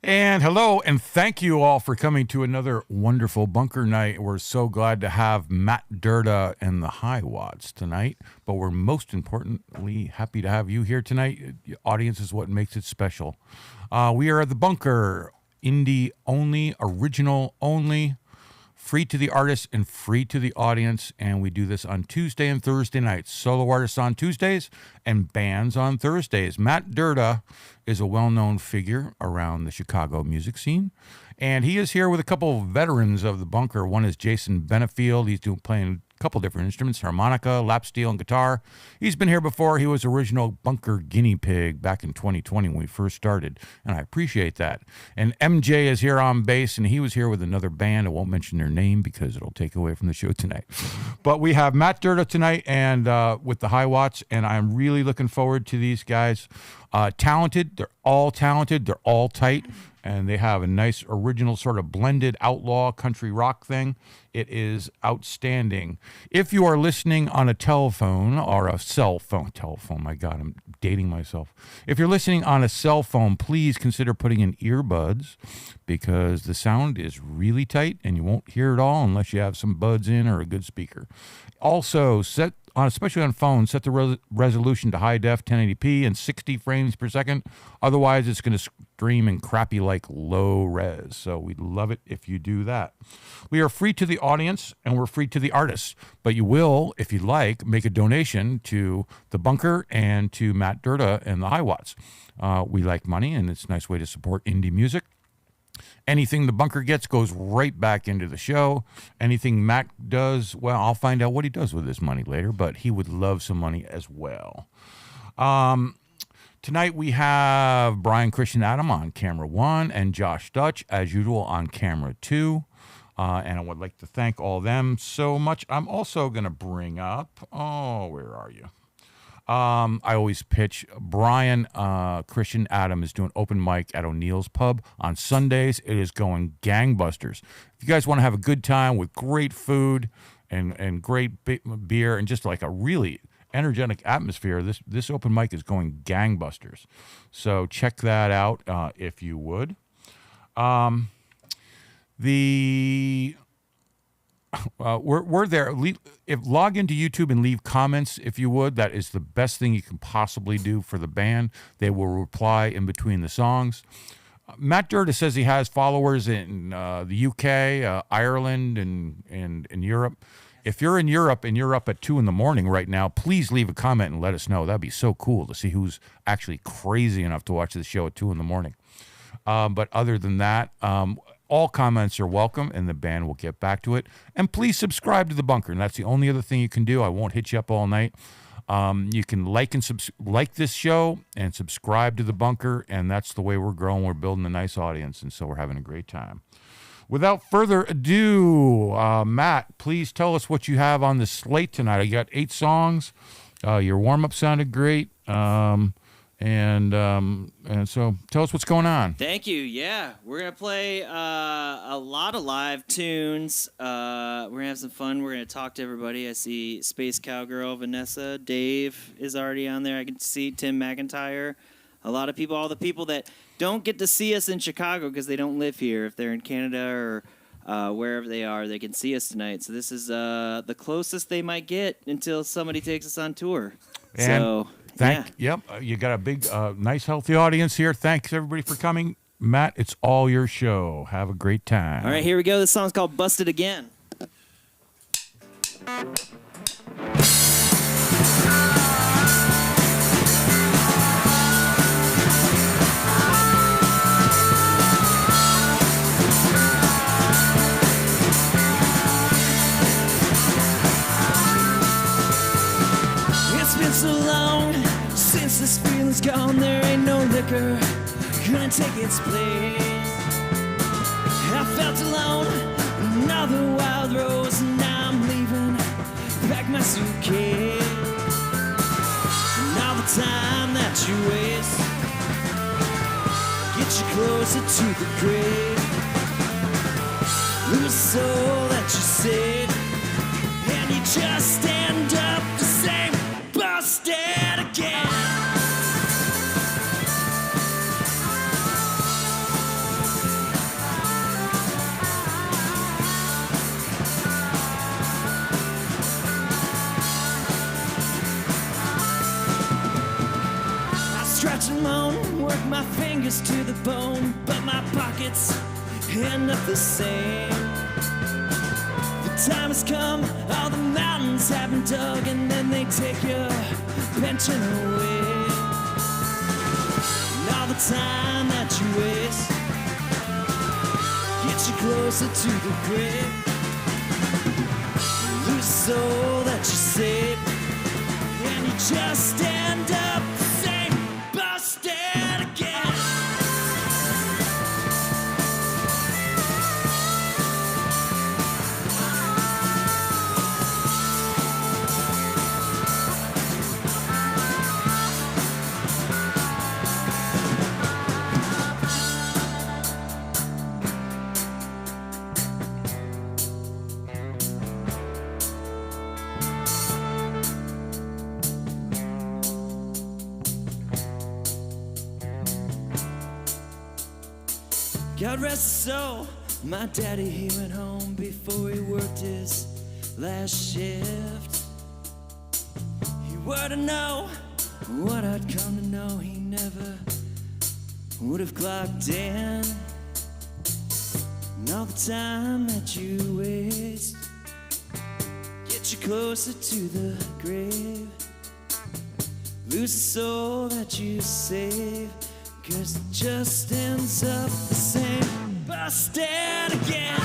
And hello, and thank you all for coming to another wonderful bunker night. We're so glad to have Matt Derda and the High Watts tonight, but we're most importantly happy to have you here tonight. The audience is what makes it special. We are at the bunker, indie only, original only, free to the artist and free to the audience, and we do this on Tuesday and Thursday nights. Solo artists on Tuesdays and bands on Thursdays. Matt Derda is a well-known figure around the Chicago music scene, and he is here with a couple of veterans of the bunker. One is Jason Benefield. He's playing a couple different instruments, harmonica, lap steel, and guitar. He's been here before. He was original bunker guinea pig back in 2020 when we first started, and I appreciate that. And MJ is here on bass, and he was here with another band. I won't mention their name because it'll take away from the show tonight. But we have Matt Derda tonight and with the High Watts, and I'm really looking forward to these guys. Talented. They're all tight, and they have a nice original sort of blended outlaw country rock thing. It is outstanding. If you are listening on a telephone or a cell phone, my God, I'm dating myself. If you're listening on a cell phone, please consider putting in earbuds because the sound is really tight and you won't hear it all unless you have some buds in or a good speaker. Also, especially on phones, set the resolution to high def 1080p and 60 frames per second. Otherwise, it's going to stream in crappy like low res. So we'd love it if you do that. We are free to the audience and we're free to the artists. But you will, if you'd like, make a donation to the bunker and to Matt Derda and the High Watts. We like money, and it's a nice way to support indie music. Anything the bunker gets goes right back into the show. Anything Matt does, well, I'll find out what he does with his money later, but he would love some money as well. Tonight we have Brian Christian Adam on camera 1 and Josh Dutch, as usual, on camera 2. And I would like to thank all of them so much. I'm also going to bring up, where are you? I always pitch. Brian Christian Adam is doing open mic at O'Neill's Pub on Sundays. It is going gangbusters. If you guys want to have a good time with great food and great beer and just like a really energetic atmosphere, this open mic is going gangbusters. So check that out if you would. We're there. Log into YouTube and leave comments if you would. That is the best thing you can possibly do for the band. They will reply in between the songs. Matt Derda says he has followers in the UK, Ireland, and Europe. If you're in Europe and you're up at 2 a.m. right now, please leave a comment and let us know. That'd be so cool to see who's actually crazy enough to watch the show at 2 a.m. But other than that, all comments are welcome, and the band will get back to it. And please subscribe to the bunker, and that's the only other thing you can do. I won't hit you up all night. You can like this show and subscribe to the bunker, and that's the way we're growing. We're building a nice audience, and so we're having a great time. Without further ado, Matt, please tell us what you have on the slate tonight. You got 8 songs. Your warm-up sounded great. And so tell us what's going on. Thank you. Yeah, we're going to play a lot of live tunes. We're going to have some fun. We're going to talk to everybody. I see Space Cowgirl, Vanessa, Dave is already on there. I can see Tim McIntyre. A lot of people, all the people that don't get to see us in Chicago because they don't live here. If they're in Canada or wherever they are, they can see us tonight. So this is the closest they might get until somebody takes us on tour. And yep, you got a big, nice, healthy audience here. Thanks, everybody, for coming. Matt, it's all your show. Have a great time. All right, here we go. This song's called Busted Again. It's been so long since this feeling's gone. There ain't no liquor gonna take its place. I felt alone in another wild rose, and now I'm leaving, pack my suitcase. And all the time that you waste get you closer to the grave. Lose the soul that you saved, and you just end up the same, busted again. fingers to the bone, but my pockets end up the same. The time has come, all the mountains have been dug, and then they take your pension away. And all the time that you waste gets you closer to the grave. You lose the soul that you save, and you just end up the same, busted again. God rest his soul, my daddy, he went home before he worked his last shift. He were to know what I'd come to know, he never would have clocked in. And all the time that you waste get you closer to the grave. Lose the soul that you save, 'cause it just ends up the same, busted again.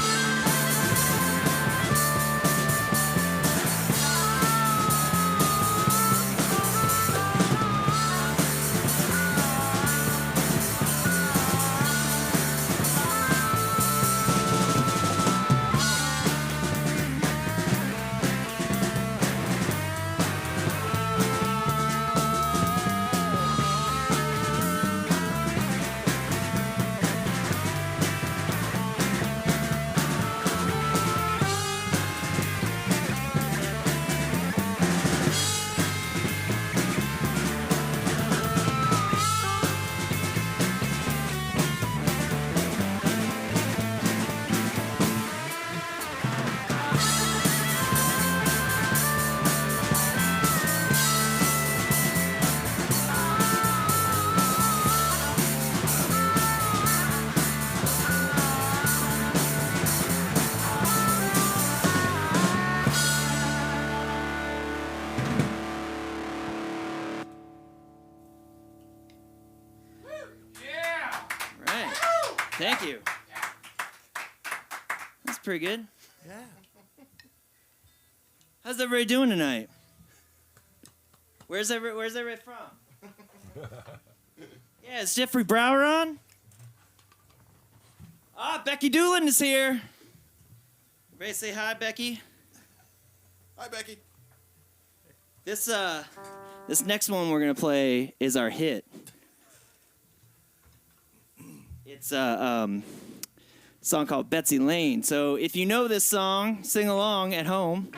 Thank you. That's pretty good. Yeah. How's everybody doing tonight? Where's everybody from? Yeah, is Jeffrey Brower on? Ah, Becky Doolin is here. Everybody say hi, Becky. Hi, Becky. This next one we're gonna play is our hit. It's a song called Betsy Lane. So if you know this song, sing along at home.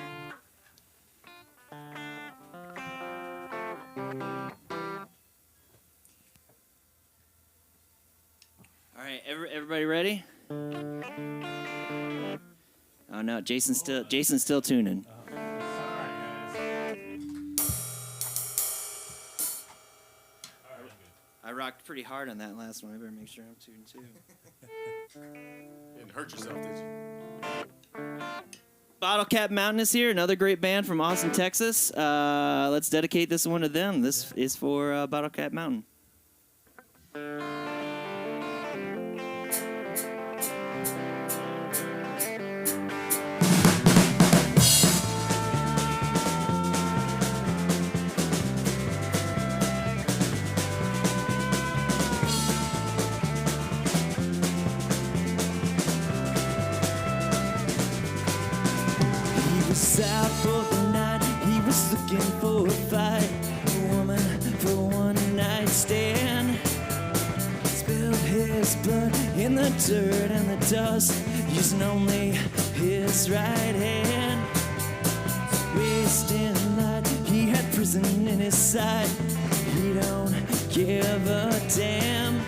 All right, everybody ready? Oh no, Jason's still tuning. I rocked pretty hard on that last one. I better make sure I'm tuned too. You didn't hurt yourself, did you? Bottle Cap Mountain is here, another great band from Austin, Texas. Let's dedicate this one to them. This is for Bottle Cap Mountain. Out for the night, he was looking for a fight, a woman for one night stand. Spilled his blood in the dirt and the dust, using only his right hand. Wasting light, he had prison in his sight, he don't give a damn.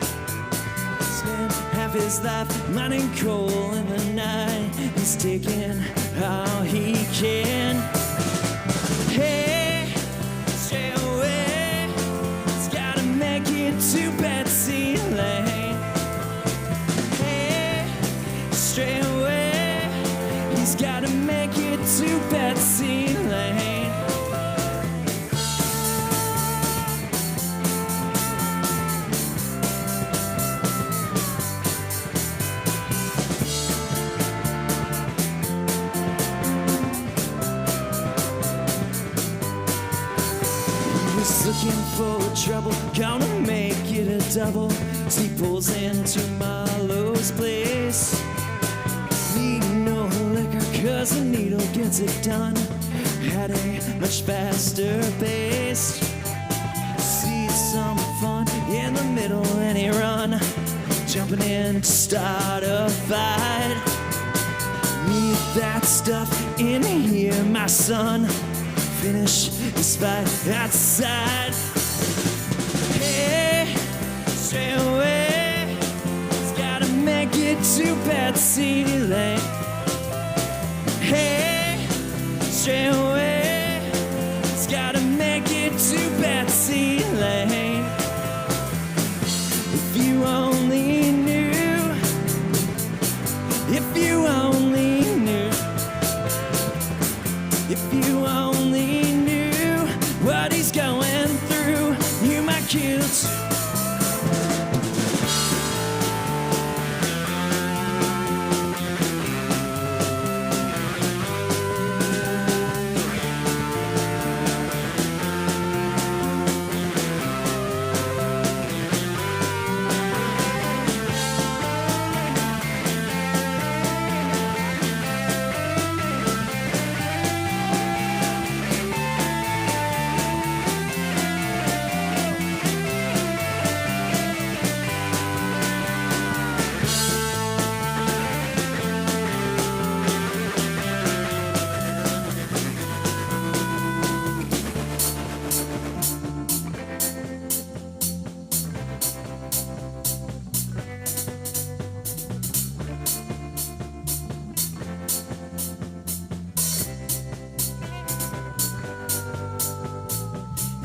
Spent half his life mining coal in the night, he's taking all he can. Hey, stay away, it's gotta make it to Betsy He's gotta make it to Betsy Lane. He's looking for trouble, gonna make it a double. As he pulls into Marlowe's place. Need no liquor, cause the needle gets it done at a much faster pace. See some fun in the middle and he run, jumping in to start a fight. Need that stuff in here, my son. Finish this fight outside. Hey, stay away. He's gotta make it to Betsy Lane. Hey, stay away. He's gotta make it to Betsy Lane. If you only knew, if you only knew, if you only knew what he's going through, you might kill too.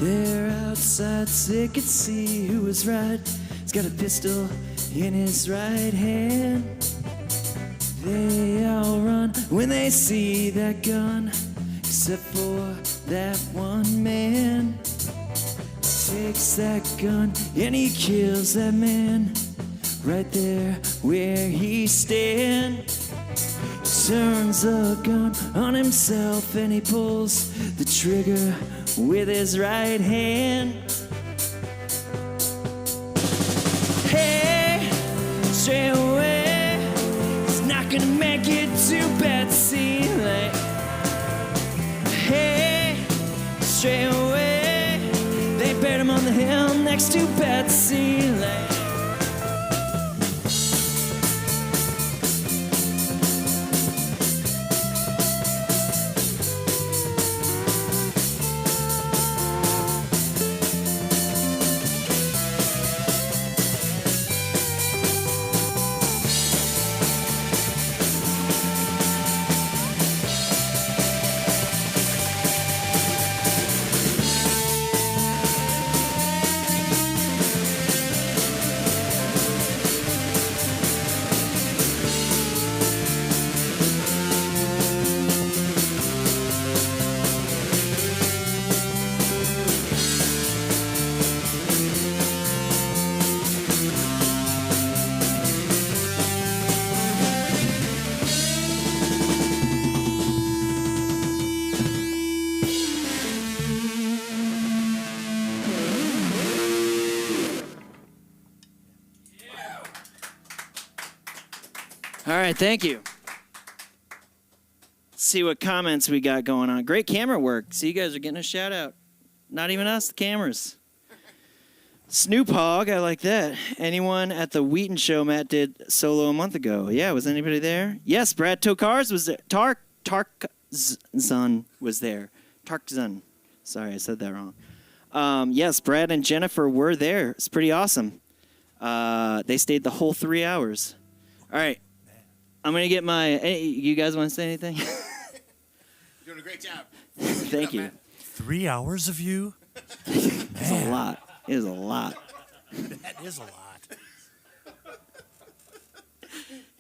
They're outside so they could see who was right. He's got a pistol in his right hand. They all run when they see that gun, except for that one man. Takes that gun and he kills that man right there where he stands. Turns the gun on himself and he pulls the trigger with his right hand. Hey, stay away. He's not gonna make it to Betsy Lane. Hey, stay away. They buried him on the hill next to Betsy Lane. All right, thank you. Let's see what comments we got going on. Great camera work. See, you guys are getting a shout out. Not even us, the cameras. Snoop Hogg, I like that. Anyone at the Wheaton show Matt did solo a month ago? Yeah, was anybody there? Yes, Brad Tokars was there. Tarkzun was there. Tarkzun. Sorry, I said that wrong. Yes, Brad and Jennifer were there. It's pretty awesome. They stayed the whole 3 hours. All right. I'm going to get my... Hey, you guys want to say anything? You're doing a great job. Thank you. 3 hours of you? It's a lot. It is a lot. That is a lot.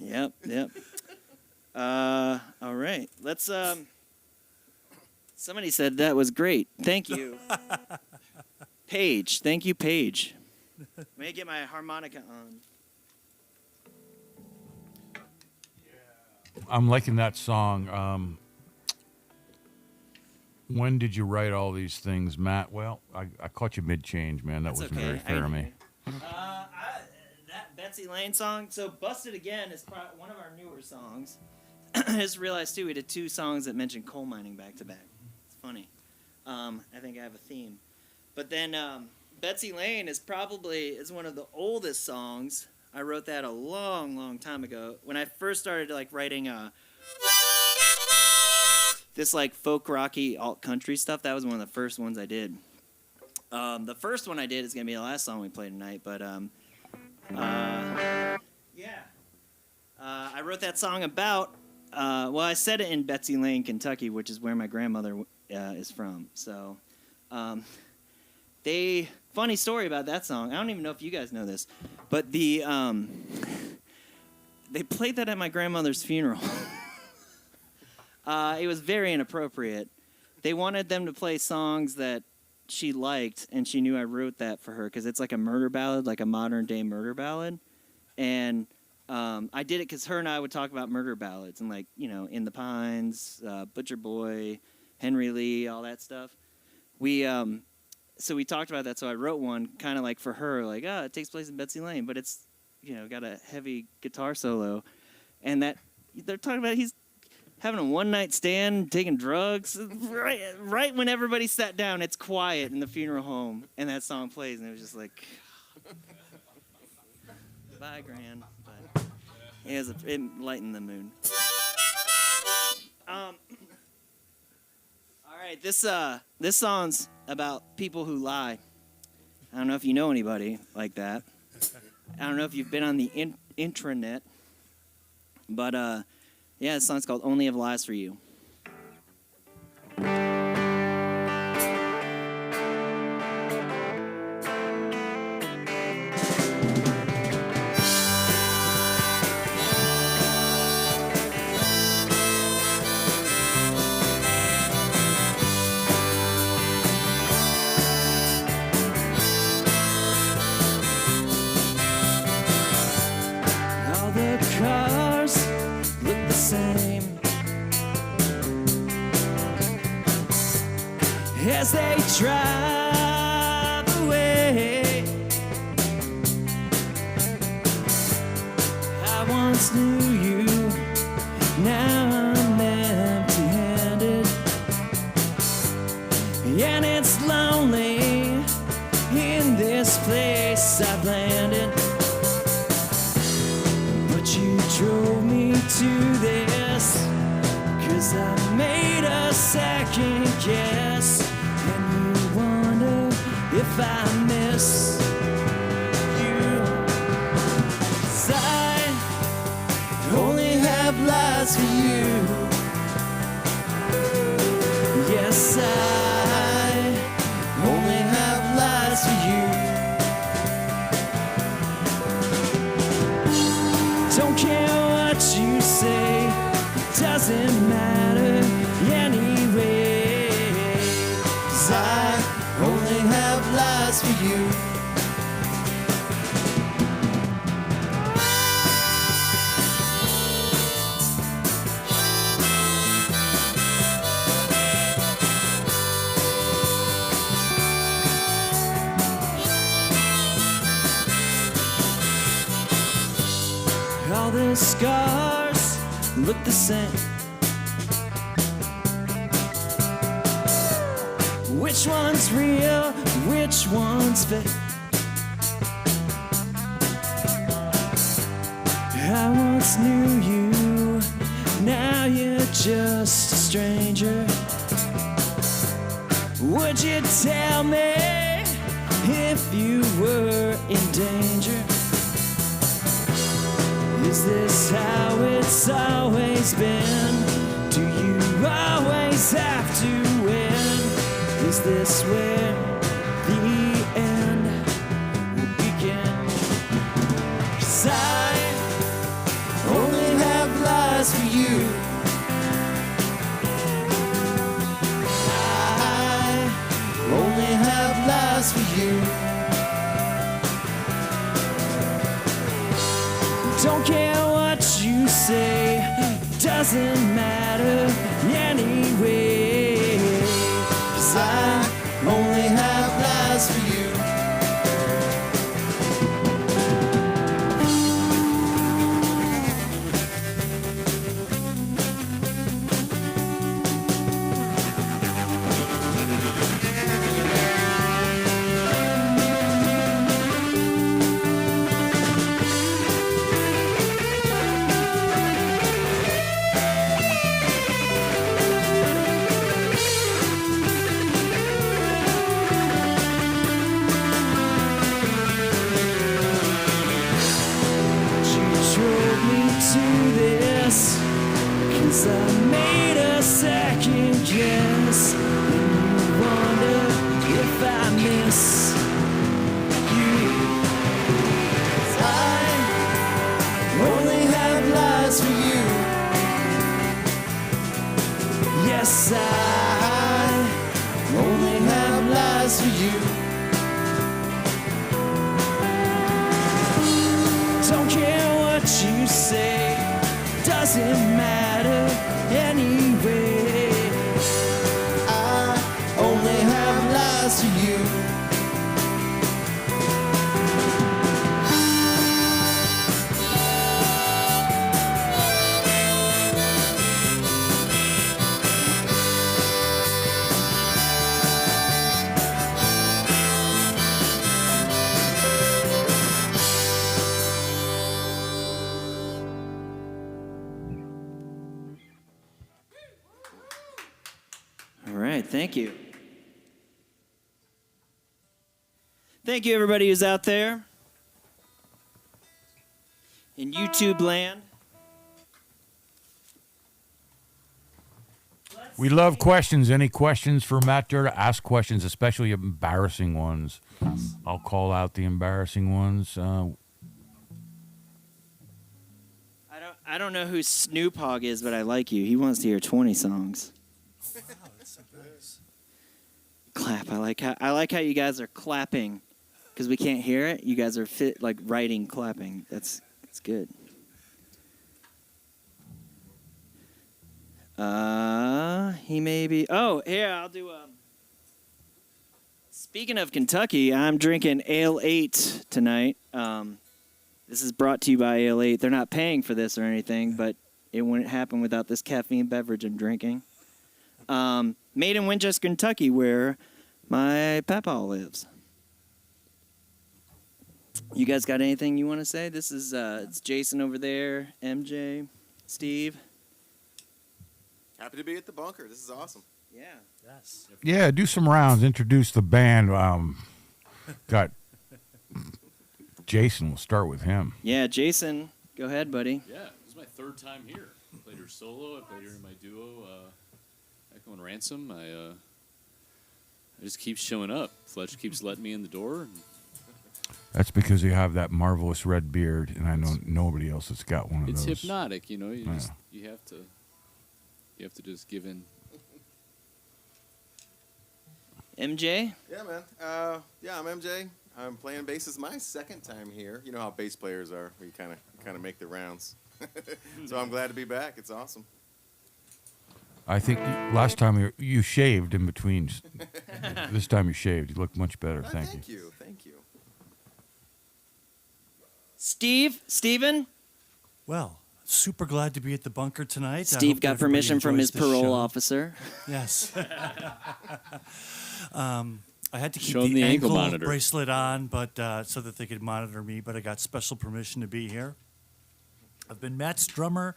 Yep. All right. right. Let's somebody said that was great. Thank you. Paige. Thank you, Paige. Let me get my harmonica on. I'm liking that song. When did you write all these things, Matt? Well, I caught you mid-change, man. That That's wasn't okay. very fair of me. That Betsy Lane song. So "Busted Again" is one of our newer songs. I just realized too we did 2 songs that mentioned coal mining back to back. It's funny. I think I have a theme. But then Betsy Lane is one of the oldest songs. I wrote that a long, long time ago when I first started like writing this like folk rocky alt country stuff. That was one of the first ones I did. The first one I did is gonna be the last song we play tonight. But I wrote that song about. I said it in Betsy Lane, Kentucky, which is where my grandmother is from. So, funny story about that song. I don't even know if you guys know this, but they played that at my grandmother's funeral. It was very inappropriate. They wanted them to play songs that she liked, and she knew I wrote that for her because it's like a murder ballad, like a modern-day murder ballad. And I did it because her and I would talk about murder ballads and, like, you know, In the Pines, Butcher Boy, Henry Lee, all that stuff. So we talked about that, so I wrote one kind of like for her, like, it takes place in Betsy Lane, but it's, you know, got a heavy guitar solo. And that they're talking about he's having a one-night stand, taking drugs. Right when everybody sat down, it's quiet in the funeral home, and that song plays, and it was just like, bye, Gran. But it lightened the mood. All right, this song's about people who lie. I don't know if you know anybody like that. I don't know if you've been on the intranet, but yeah, this song's called "Only Have Lies for You." All the cars look the same as they drive away. I once knew you, now I'm empty-handed, and it's lonely in this place I've landed. But you drove me to this, 'cause I made a second guess, and you wonder if I miss you. 'Cause I only have lies for you. Yes, I only have lies for you. Don't care what you say, it doesn't matter anyway. 'Cause I only have lies for you. All the scars look the same. Which one's real, which one's fake? I once knew you, now you're just a stranger. Would you tell me if you were in danger? Is this how it's always been? Do you always have to win? Is this where the end will begin? 'Cause I only have lies for you. you. Don't care what you say, doesn't matter anyway. 'Cause I only have lies for you. Cause I made a second guess, and you wonder if I miss you. 'Cause I only have lies for you. Yes, I only have lies for you. Don't care what you say, doesn't matter anyway. I only have lies for you. Thank you. Thank you, everybody who's out there in YouTube land. We love questions. Any questions for Matt Derda? Ask questions, especially embarrassing ones. I'll call out the embarrassing ones. I don't know who Snoop Hogg is, but I like you. He wants to hear 20 songs. Clap. I like how you guys are clapping because we can't hear it. You guys are writing clapping. That's good. He may be. Oh, here I'll do. Speaking of Kentucky, I'm drinking Ale 8 tonight. This is brought to you by Ale 8. They're not paying for this or anything, but it wouldn't happen without this caffeine beverage I'm drinking. Made in Winchester, Kentucky, where my papa lives. You guys got anything you want to say? This is it's Jason over there, MJ, Steve. Happy to be at the bunker. This is awesome. Yeah. Yes. Yeah, do some rounds. Introduce the band. Got Jason. We'll start with him. Yeah, Jason. Go ahead, buddy. Yeah, this is my third time here. I played her solo. I played her in my duo, Echo and Ransom. I just keep showing up. Fletch keeps letting me in the door. That's because you have that marvelous red beard, and I know nobody else has got one of It's those. hypnotic, you know. You have to just give in. MJ? Yeah, man. I'm MJ. I'm playing bass. This is my second time here. You know how bass players are. We kind of make the rounds. So I'm glad to be back. It's awesome. I think last time you shaved in between. This time you shaved. You look much better. Thank you. Thank you. Steven? Well, super glad to be at the bunker tonight. Steve got permission from his parole officer. Yes. I had to keep Show him the the ankle ankle monitor. bracelet on, but so that they could monitor me, but I got special permission to be here. I've been Matt's drummer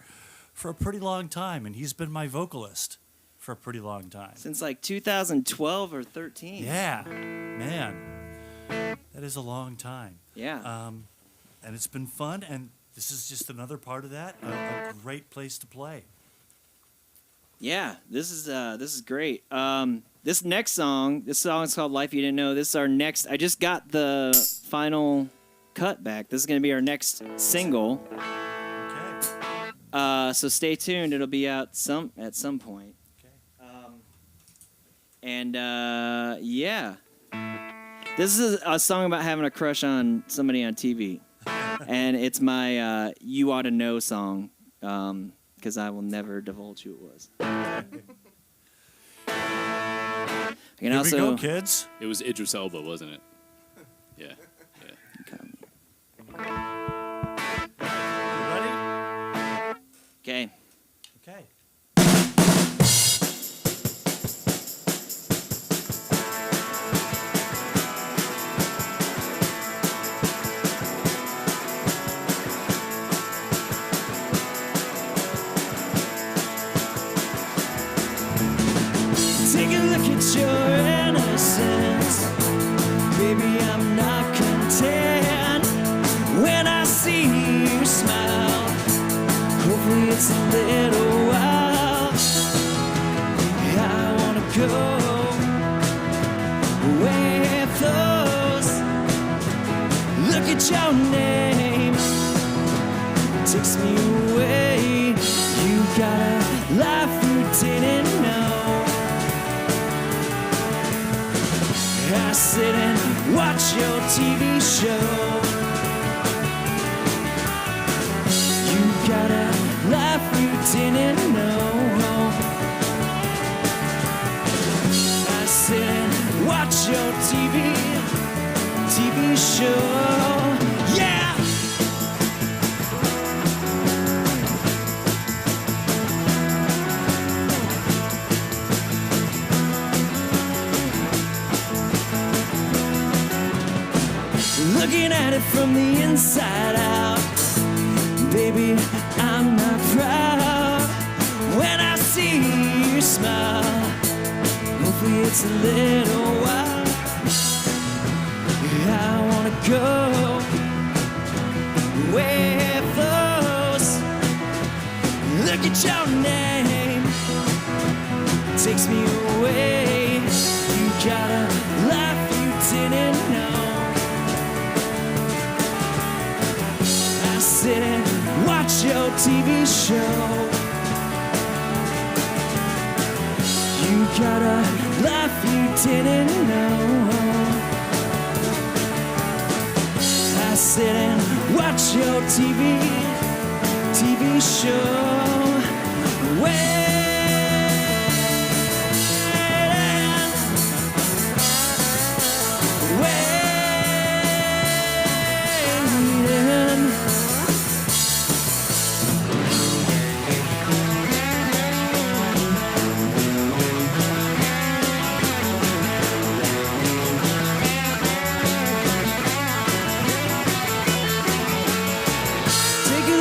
for a pretty long time, and he's been my vocalist for a pretty long time. Since like 2012 or 13. Yeah, man. That is a long time. Yeah. And it's been fun, and this is just another part of that. A great place to play. Yeah, this is great. This next song, this song is called Life You Didn't Know. This is our next. I just got the final cut back. This is going to be our next single. Okay. So stay tuned. It'll be out at some point. Okay. Yeah. This is a song about having a crush on somebody on TV. And it's my You Ought to Know song, because I will never divulge who it was. Here we go, kids. It was Idris Elba, wasn't it? Yeah. You ready? Okay. Okay. Take a look at your innocence. Baby, I'm not content when I see you smile. Hopefully it's a little while. I wanna go with those. Look at your name, takes me away. You got a life you didn't know. I sit and watch your TV show. You got a life you didn't know. I sit and watch your TV show. Yeah! Looking at it from the inside out. Baby, I'm not proud when I see you smile. Hopefully it's a little while. I wanna go with those. Look at your name, takes me away. You got a life you didn't know. Sit and watch your TV show. You got a life you didn't know. I sit and watch your TV show. Waiting.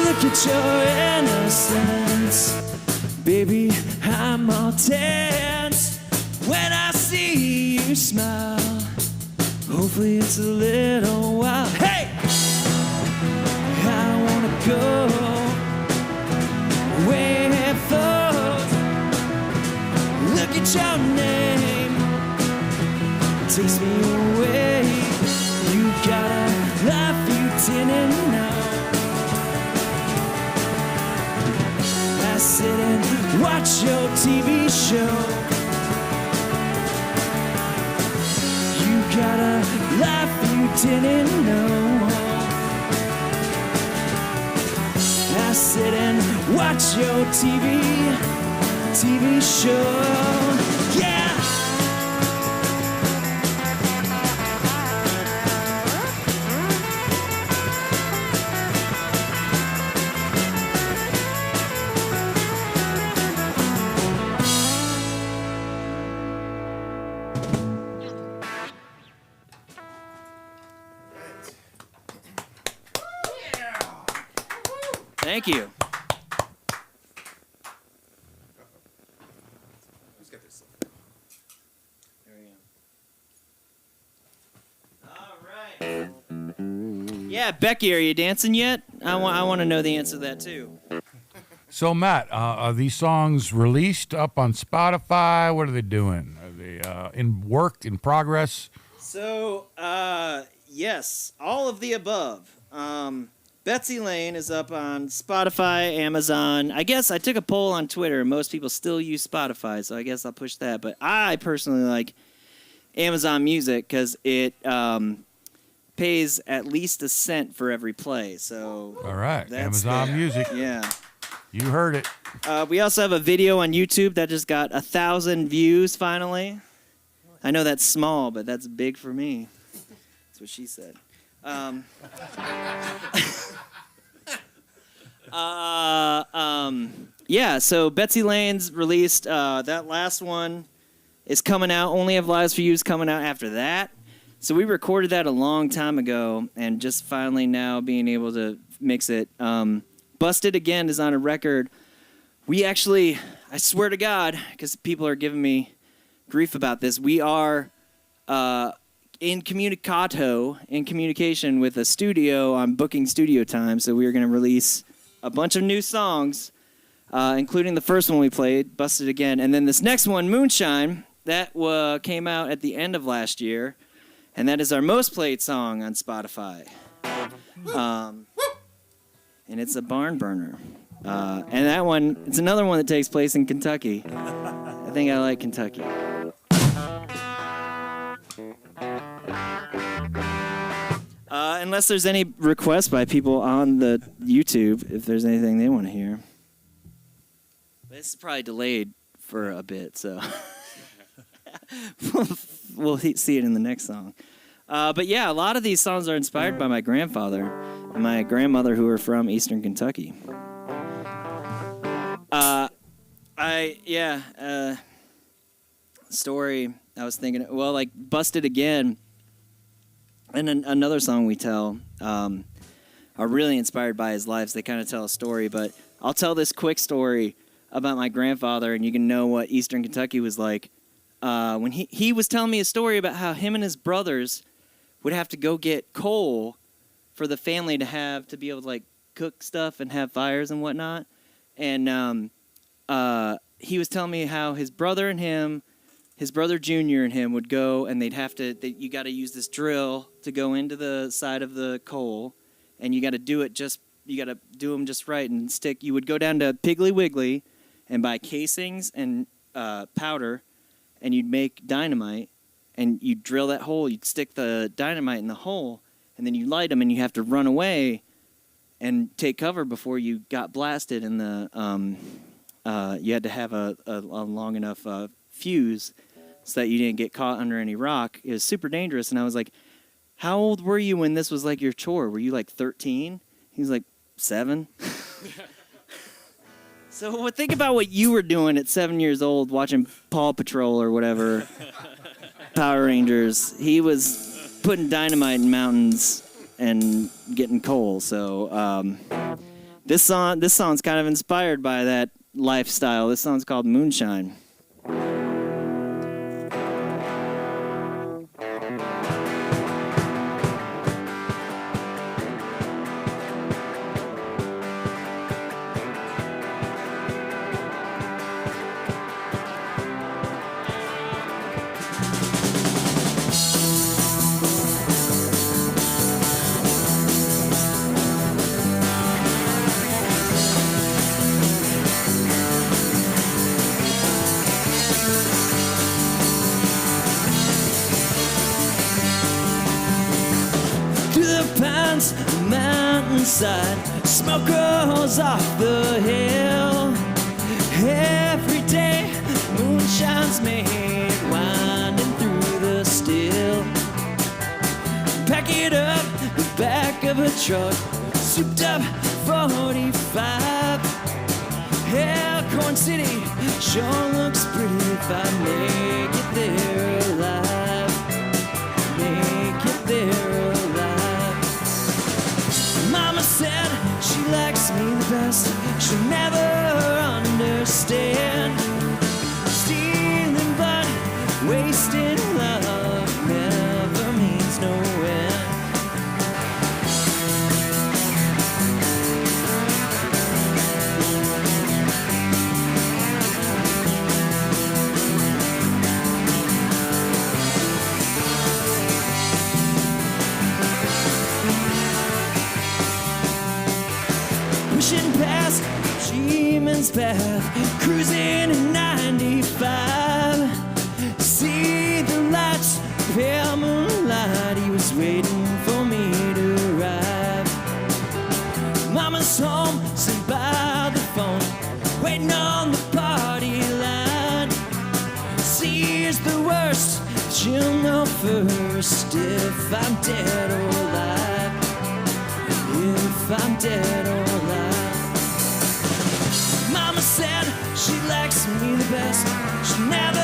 Look at your innocence. Baby, I'm all tense when I see you smile. Hopefully it's a little while. Hey! I wanna go with those. Look at your name, takes me away. You got a life you didn't know. Sit and watch your TV show. You got a life you didn't know. I sit and watch your TV show. Yeah! Thank you. Who's got this? There we go. All right. Yeah, Becky, are you dancing yet? I want to know the answer to that too. So, Matt, are these songs released up on Spotify? What are they doing? Are they in progress? So, yes, all of the above. Betsy Lane is up on Spotify, Amazon. I guess I took a poll on Twitter. Most people still use Spotify, so I guess I'll push that. But I personally like Amazon Music because it pays at least a cent for every play. So All right, that's Amazon the- Music. Yeah. You heard it. We also have a video on YouTube that just got 1,000 views finally. I know that's small, but that's big for me. That's what she said. Yeah, so Betsy Lane's released that last one is coming out. Only Have Lives for You is coming out after that. So we recorded that a long time ago and just finally now being able to mix it. Busted Again is on a record. We actually, I swear to God, because people are giving me grief about this, we are in communication with a studio on booking studio time. So we are going to release a bunch of new songs, including the first one we played, Busted Again. And then this next one, Moonshine, that came out at the end of last year. And that is our most played song on Spotify. And it's a barn burner. And that one, it's another one that takes place in Kentucky. I think I like Kentucky. Unless there's any requests by people on the YouTube, if there's anything they want to hear. This is probably delayed for a bit, so we'll see it in the next song. But yeah, a lot of these songs are inspired by my grandfather and my grandmother, who are from Eastern Kentucky. Story I was thinking, well, like Busted Again and another song we tell are really inspired by his lives. They kind of tell a story, but I'll tell this quick story about my grandfather, and you can know what Eastern Kentucky was like. When he was telling me a story about how him and his brothers would have to go get coal for the family to be able to like cook stuff and have fires and whatnot. And he was telling me how his brother Junior and him would go, and you got to use this drill to go into the side of the coal, and you got to do them just right and stick. You would go down to Piggly Wiggly and buy casings and powder, and you'd make dynamite, and you'd drill that hole. You'd stick the dynamite in the hole, and then you light them, and you have to run away and take cover before you got blasted. And you had to have a long enough fuse so that you didn't get caught under any rock. It was super dangerous. And I was like, how old were you when this was like your chore? Were you like 13? He was like 7. So think about what you were doing at 7 years old watching Paw Patrol or whatever. Power Rangers. He was putting dynamite in mountains and getting coal. So this song's kind of inspired by that lifestyle. This song's called Moonshine. Mountainside, smoke rolls off the hill. Every day, moonshine's made, winding through the still. Pack it up, the back of a truck, souped up 45. Elkhorn City sure looks pretty if I make it there alive. Make it there alive. Mama said she likes me the best. She'll never understand. Stealing blood, wasting love never means no end. Pushing past Sheeman's Path, cruising at 95. See the lights pale moonlight, he was waiting for me to arrive. Mama's home, sitting by the phone, waiting on the party line. See, here's the worst, she'll know first if I'm dead or alive. If I'm dead or alive. Mama said she likes me the best, she'll never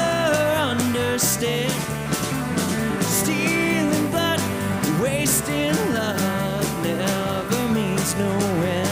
understand. Stealing blood, wasting love never means no end.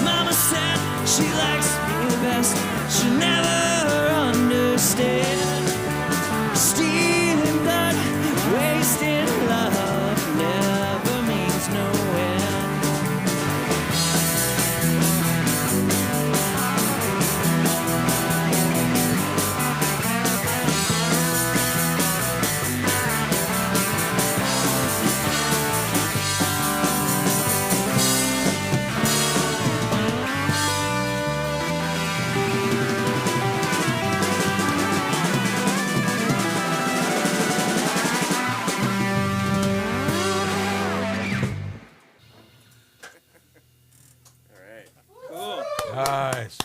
Mama said she likes me the best, she'll never understand. Stealing blood, wasting love never means no end. Nice.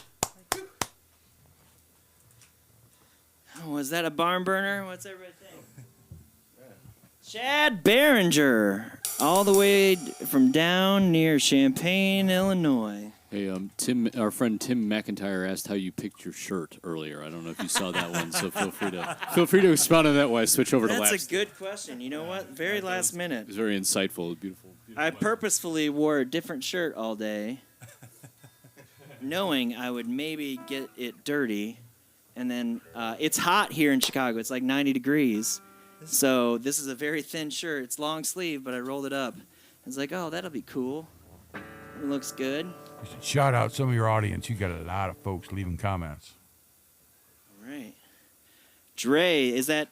Oh, was that a barn burner? What's everybody think? Chad Behringer, all the way from down near Champaign, Illinois. Hey, Tim, our friend Tim McIntyre asked how you picked your shirt earlier. I don't know if you saw that one, so feel free to expound on that while I switch over to That's laps. a good question. You know what? Very last minute. It was very insightful, beautiful. I purposefully wore a different shirt all day, knowing I would maybe get it dirty. And then it's hot here in Chicago. It's like 90 degrees. So this is a very thin shirt. It's long sleeve, but I rolled it up. I was like, oh, that'll be cool. It looks good. You should shout out some of your audience. You got a lot of folks leaving comments. All right. Dre, is that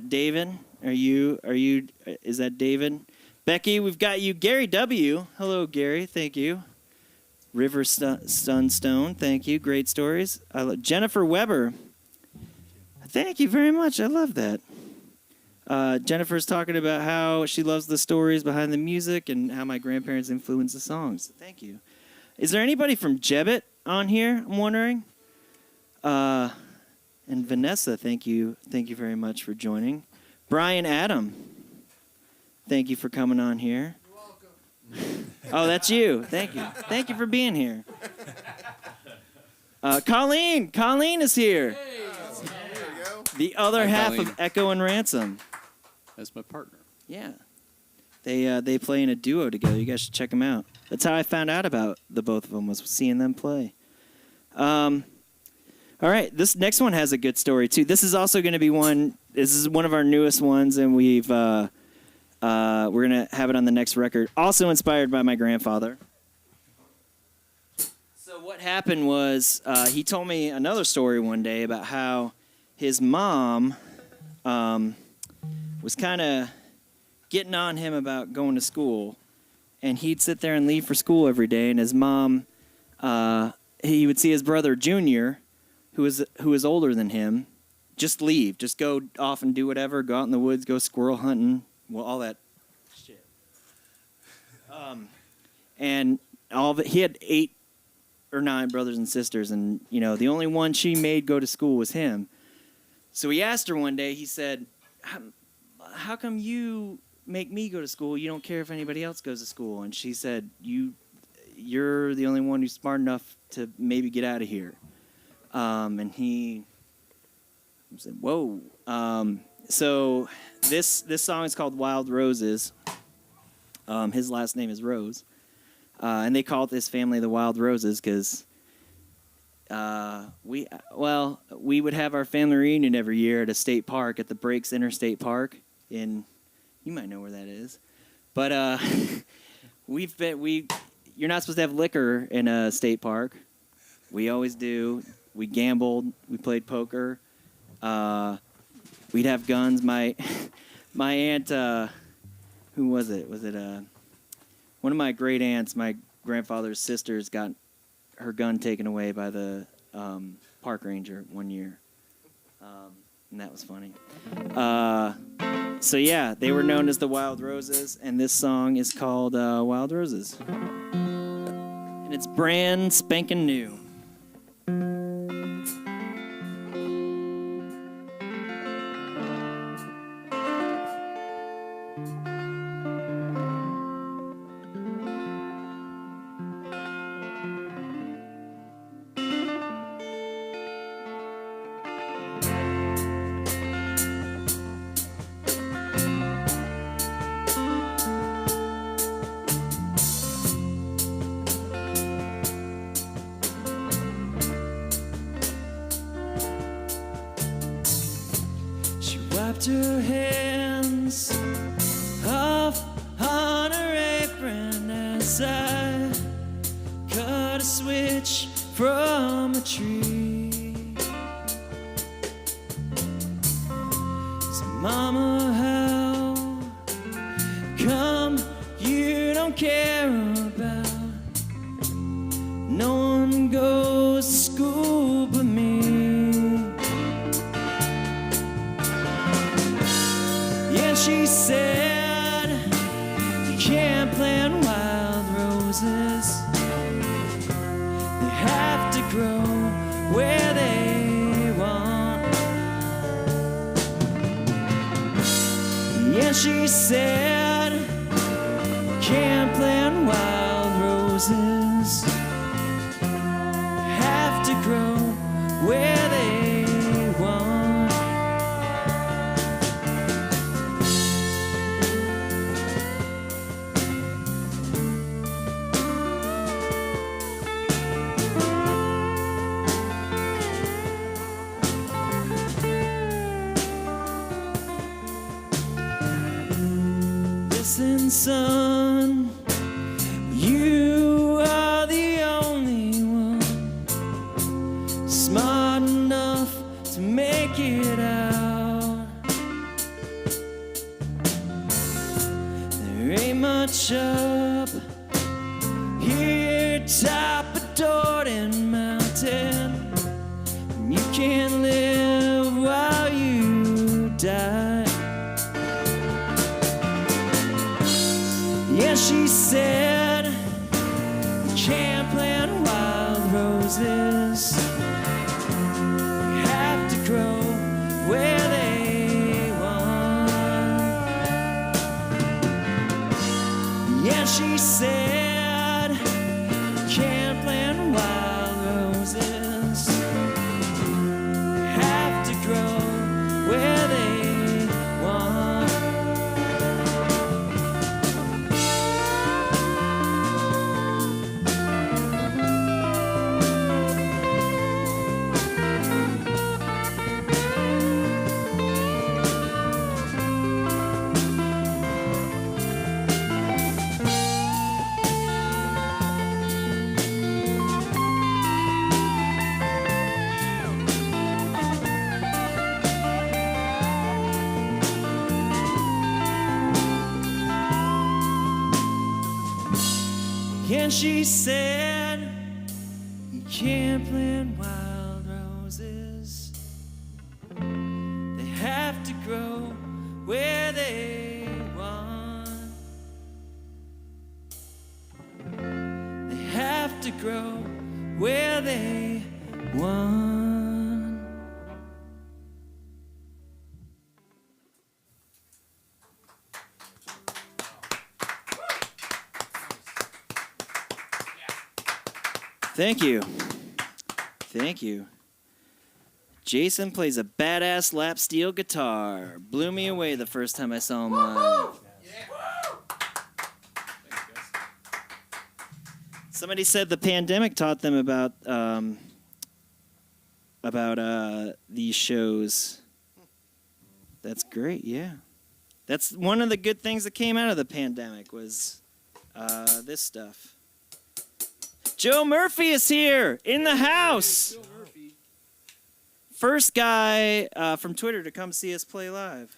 David? Is that David? Becky, we've got you. Gary W. Hello, Gary. Thank you. River Stunstone, thank you. Great stories. Jennifer Weber, thank you very much. I love that. Jennifer's talking about how she loves the stories behind the music and how my grandparents influenced the songs. Thank you. Is there anybody from Jebbet on here? I'm wondering. And Vanessa, thank you. Thank you very much for joining. Brian Adam, thank you for coming on here. Oh, that's you. Thank you. Thank you for being here. Colleen is here. There we go. The other Hi, half Colleen. of Echo and Ransom. That's my partner. Yeah. They play in a duo together. You guys should check them out. That's how I found out about the both of them, was seeing them play. All right, this next one has a good story too. This is also going to be one. This is one of our newest ones, and we're gonna have it on the next record. Also inspired by my grandfather. So what happened was he told me another story one day about how his mom was kind of getting on him about going to school, and he'd sit there and leave for school every day, and his mom, he would see his brother Junior, who was older than him, just leave, just go off and do whatever, go out in the woods, go squirrel hunting, well, all that shit. And all of it, he had 8 or 9 brothers and sisters, and the only one she made go to school was him. So he asked her one day. He said, "How come you make me go to school? You don't care if anybody else goes to school?" And she said, "You you're the only one who's smart enough to maybe get out of here. And he said, whoa. So this song is called Wild Roses. His last name is Rose. And they call this family the Wild Roses because we would have our family reunion every year at a state park at the Breaks Interstate Park in, you might know where that is, but you're not supposed to have liquor in a state park. We always do. We gambled. We played poker. We'd have guns. My aunt, who was it? Was it one of my great aunts? My grandfather's sisters got her gun taken away by the park ranger one year, and that was funny. So yeah, they were known as the Wild Roses, and this song is called Wild Roses, and it's brand spanking new. Wiped her hands off on her apron as I cut a switch from a tree. So mama, how come you don't care about no one goes to school but me? She said, you can't plant wild roses. They have to grow where they want. Yeah, she said, you can't plant wild roses. They have to grow where they want. Listen, son, you are the only one smart enough to make it out. There ain't much up here top of Jordan Mountain. You can't live while you die. Yeah, she said, you can't plant wild roses. You have to grow where they want. Yeah, she said, you can't plant wild roses. You have to grow where they want. And she said, you can't plant wild roses. They have to grow where they want. They have to grow where they want. Thank you. Thank you. Jason plays a badass lap steel guitar. Blew me away the first time I saw him live. Somebody said the pandemic taught them about these shows. That's great, yeah. That's one of the good things that came out of the pandemic was this stuff. Joe Murphy is here in the house. First guy from Twitter to come see us play live.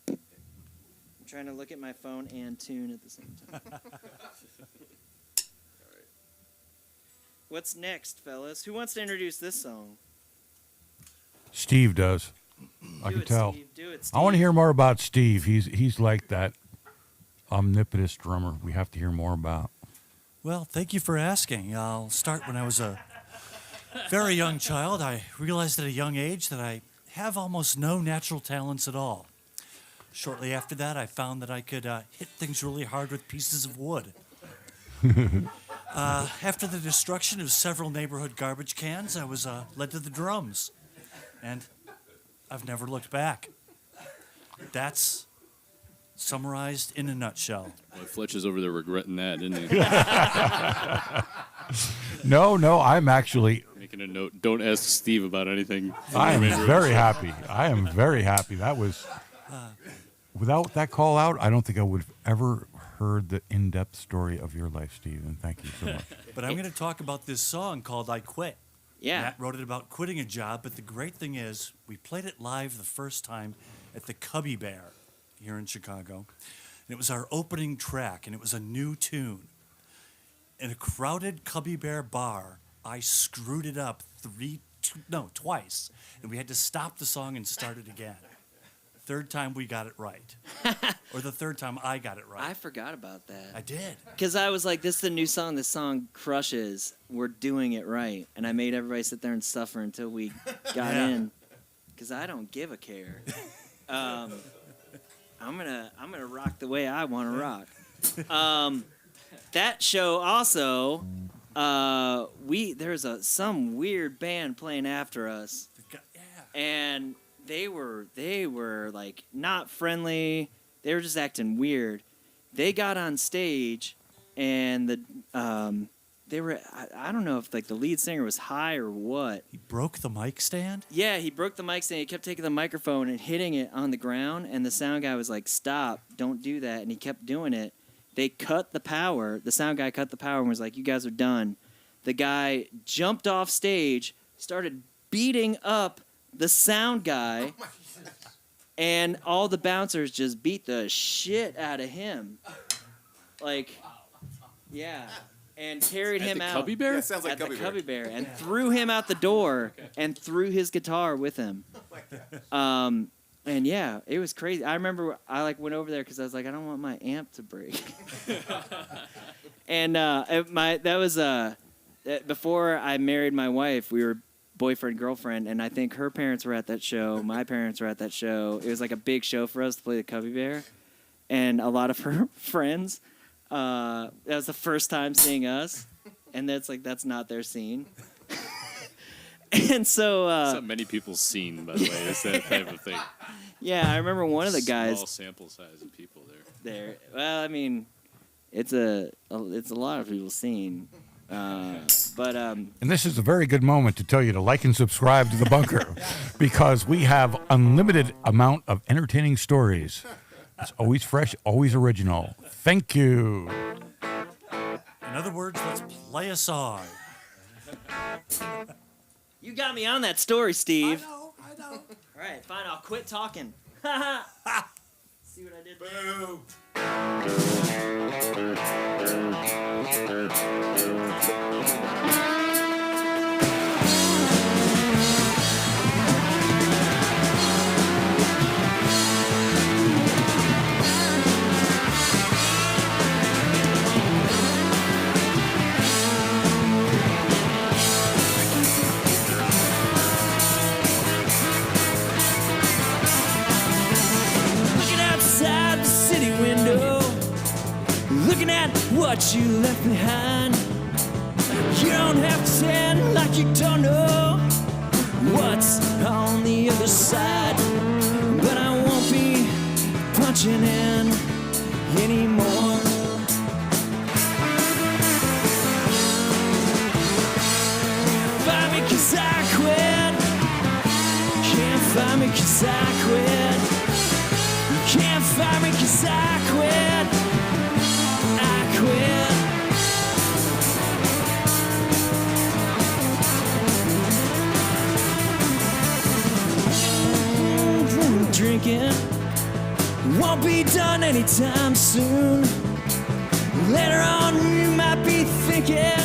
I'm trying to look at my phone and tune at the same time. What's next, fellas? Who wants to introduce this song? Steve does. I can tell. Steve. Do it, Steve. I want to hear more about Steve. He's like that omnipotent drummer we have to hear more about. Well, thank you for asking. I'll start when I was a very young child. I realized at a young age that I have almost no natural talents at all. Shortly after that, I found that I could hit things really hard with pieces of wood. After the destruction of several neighborhood garbage cans, I was led to the drums. And I've never looked back. That's summarized in a nutshell. Well, Fletch is over there regretting that, isn't he? No, I'm actually... Making a note, don't ask Steve about anything. I am very happy. I am very happy. That was... Without that call out, I don't think I would have ever heard the in-depth story of your life, Steve, and thank you so much. But I'm going to talk about this song called I Quit. Yeah. Matt wrote it about quitting a job, but the great thing is we played it live the first time at the Cubby Bear here in Chicago. And it was our opening track, and it was a new tune. In a crowded Cubby Bear bar, I screwed it up twice, and we had to stop the song and start it again. Third time we got it right. Or the third time I got it right. I forgot about that. I did. Because I was like, this is the new song. This song crushes. We're doing it right. And I made everybody sit there and suffer until we got in. Because I don't give a care. I'm gonna rock the way I want to rock. That show also, there's some weird band playing after us. And they were like not friendly. They were just acting weird. They got on stage, and they were I don't know if like the lead singer was high or what. He broke the mic stand? Yeah, he broke the mic stand. He kept taking the microphone and hitting it on the ground, and the sound guy was like, "Stop! Don't do that!" And he kept doing it. They cut the power. The sound guy cut the power and was like, "You guys are done." The guy jumped off stage, started beating up the sound guy, and all the bouncers just beat the shit out of him. Like, yeah. And carried him out. Cubby Bear? Yeah, it sounds like at the Cubby Bear. And threw him out the door and threw his guitar with him. And yeah, it was crazy. I remember I like went over there because I was like, I don't want my amp to break. And before I married my wife, we were boyfriend, girlfriend, and I think her parents were at that show. My parents were at that show. It was like a big show for us to play the Cubby Bear. And a lot of her friends, that was the first time seeing us. And that's not their scene. And so... That's not many people's scene, by the way. It's that type of thing. Yeah, I remember one of the guys... Small sample size of people there. Well, I mean, it's a lot of people's scene. And this is a very good moment to tell you to like and subscribe to The Bunker because we have unlimited amount of entertaining stories. It's always fresh, always original. Thank you. In other words, let's play a song. You got me on that story, Steve. I know. All right, fine, I'll quit talking. See what I did there? Boo. Looking outside the city window. looking at what you left behind. You don't have to pretend like you don't know what's on the other side. But I won't be punching in anymore. Find me 'cause I quit. Can't find me 'cause I quit. You can't find me 'cause I quit. I quit. Drinking won't be done anytime soon. Later on you might be thinking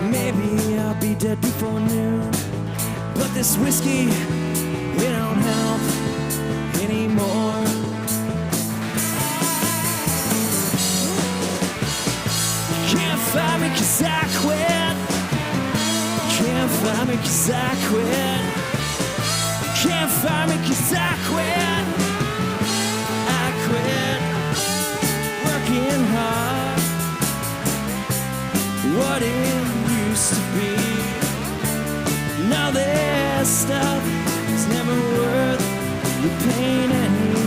maybe I'll be dead before noon. But this whiskey, it don't help anymore. Can't find me 'cause I quit. Can't find me 'cause I quit. Can't find me 'cause I quit. I quit working hard. What it used to be. Now this stuff is never worth the pain anyway.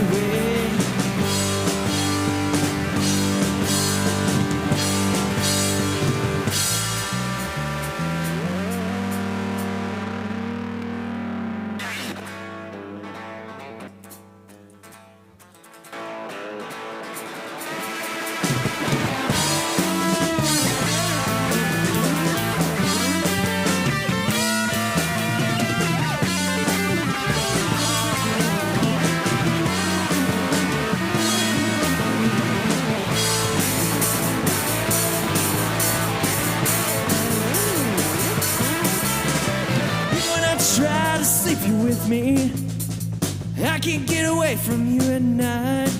Try to sleep you with me. I can't get away from you at night.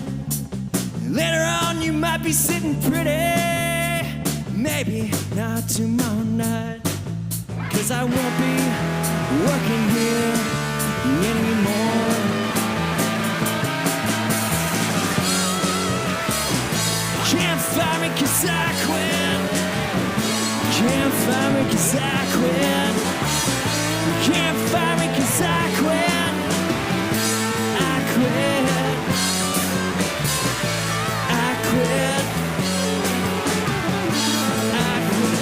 Later on you might be sitting pretty. Maybe not tomorrow night. 'Cause I won't be working here anymore. Can't find me 'cause I quit. Can't find me 'cause I quit. Can't find me 'cause I quit. I quit. I quit. I quit.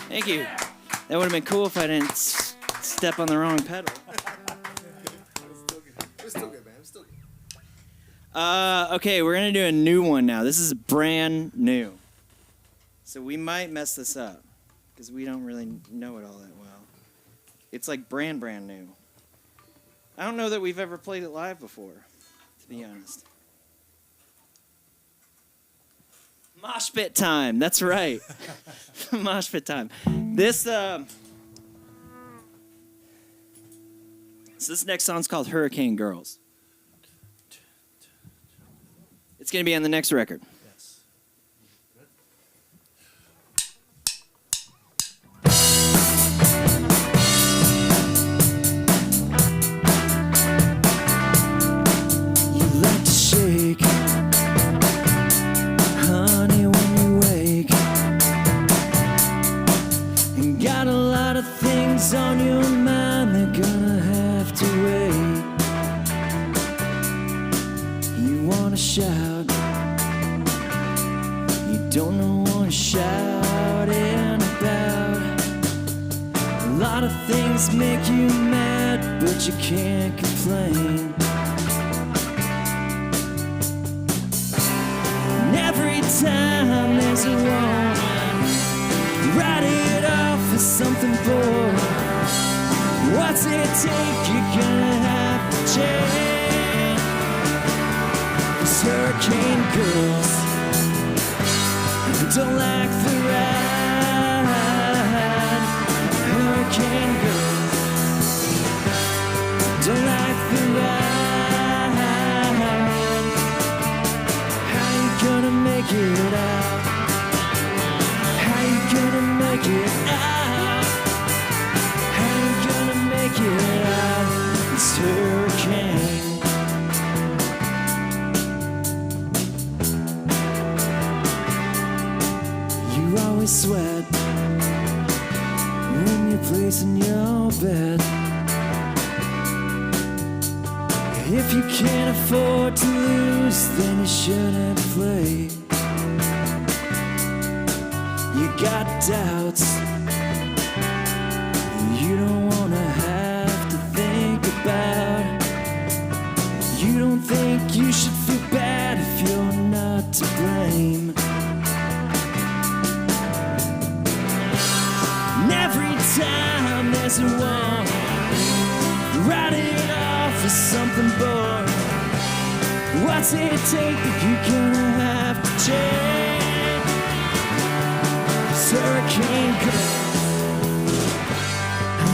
Thank you. That would have been cool if I didn't step on the wrong pedal. It's still good, man. It's still good. Okay, we're going to do a new one now. This is brand new. So we might mess this up because we don't really know it all that well. It's like brand new. I don't know that we've ever played it live before, to be honest. Mosh pit time. That's right. Mosh pit time. This next song's called Hurricane Girls. It's going to be on the next record. Yes. You like to shake, honey, when you wake. And got a lot of things on your mind, they're gonna have to wait. You wanna shout, you don't know what you're shouting about. A lot of things make you mad, but you can't complain. And every time What's it take? You're gonna have to change. These hurricane girls don't like the ride. Hurricane girls don't like the ride. How you gonna make it out? How you gonna make it out? How you gonna make it out? This hurricane. You always sweat when you're placing your bet. If you can't afford to lose, then you shouldn't play. You got doubts you don't wanna have to think about. You don't think you should feel bad if you're not to blame. And every time there's a war, write it off as something boring. What's it take that you're gonna have to change? This hurricane girl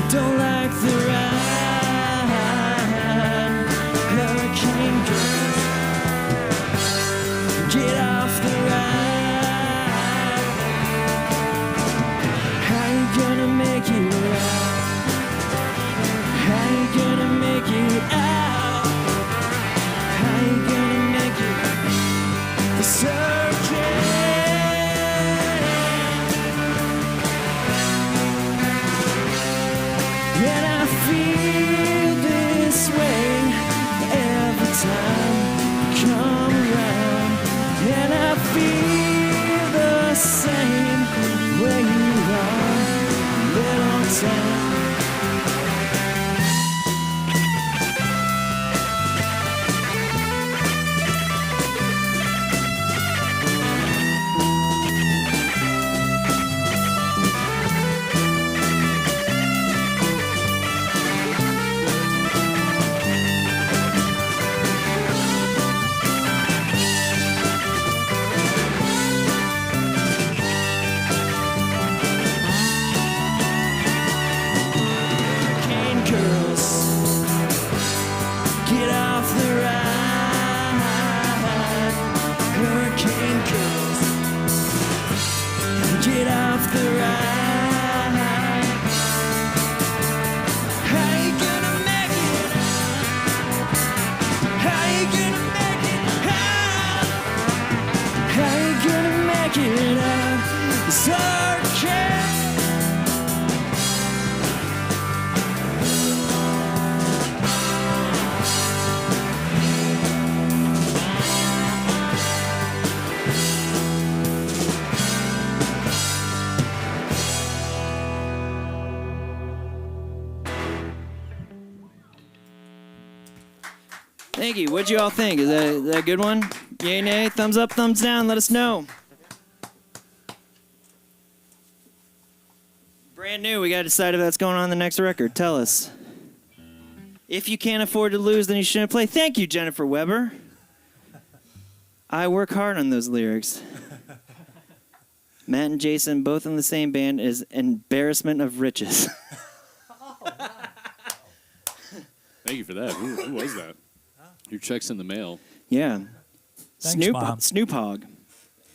don't like the ride. Hurricane girl, get off the ride. How you gonna make it out? How you gonna make it out? How you gonna make it? This hurricane. And I feel this way every time you come around. And I feel the same way you are, little town. Girls, get off the ride. Hurricane girls, get off the ride. How you gonna make it? How you gonna make it out? How you gonna make it out? This hurricane. Thank you. What'd you all think? Is that a good one? Yay, nay? Thumbs up, thumbs down. Let us know. Brand new. We got to decide if that's going on the next record. Tell us. If you can't afford to lose, then you shouldn't play. Thank you, Jennifer Weber. I work hard on those lyrics. Matt and Jason, both in the same band, is embarrassment of riches. Thank you for that. Who was that? Your check's in the mail. Yeah. Thanks, Mom. Snoop Hogg.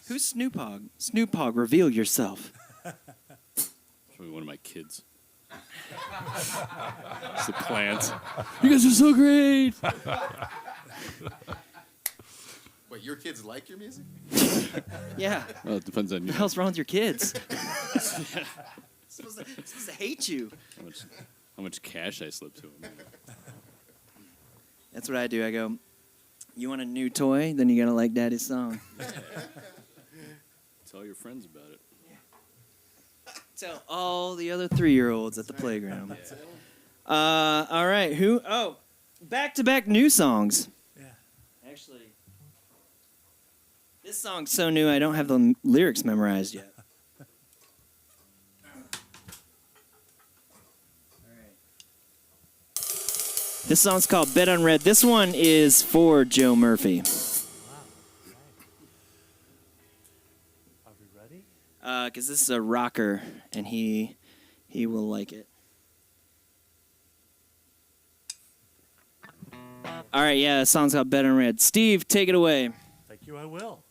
Who's Snoop Hogg? Snoop Hogg, reveal yourself. Probably one of my kids. It's the plant. You guys are so great. Wait, your kids like your music? Yeah. Well, it depends on What you. the hell's wrong with your kids? supposed to hate you. How much cash I slipped to him. That's what I do. I go, you want a new toy? Then you gotta like Daddy's song. Tell your friends about it. Tell all the other 3-year-olds at the playground. All right. Who? Oh, back-to-back new songs. Yeah. Actually, this song's so new I don't have the lyrics memorized yet. All right. This song's called Bet on Red. This one is for Joe Murphy. Are we ready? Because this is a rocker, and he will like it. All right, yeah, the song's called Bet on Red. Steve, take it away. Thank you, I will.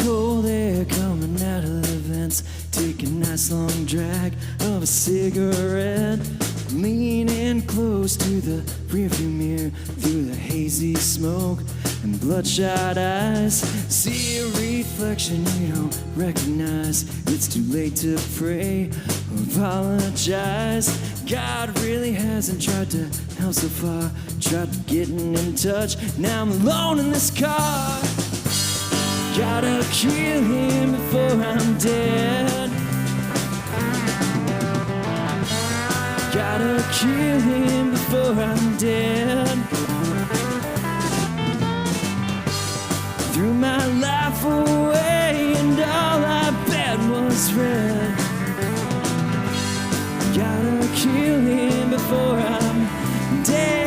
Cold air coming out of the vents. Take a nice long drag of a cigarette. Leaning close to the rearview mirror through the hazy smoke and bloodshot eyes. See a reflection you don't recognize. It's too late to pray or apologize. God really hasn't tried to help so far. Tried getting in touch. Now I'm alone in this car. Gotta kill him before I'm dead. Gotta kill him before I'm dead. Threw my life away and all I bet was red. Gotta kill him before I'm dead.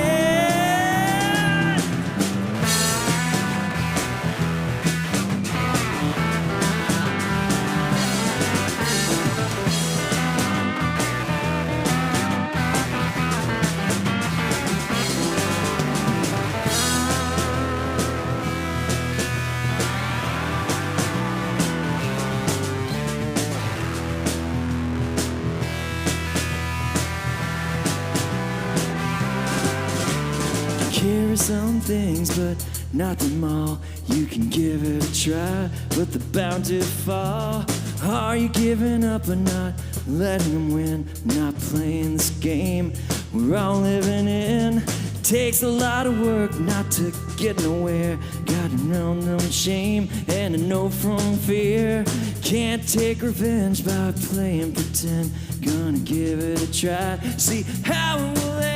Some things, but not them all. You can give it a try, but they're bound to fall. Are you giving up or not? Letting them win, not playing this game we're all living in. Takes a lot of work not to get nowhere. Gotta know no shame and a no from fear. Can't take revenge by playing pretend. Gonna give it a try, see how it will end.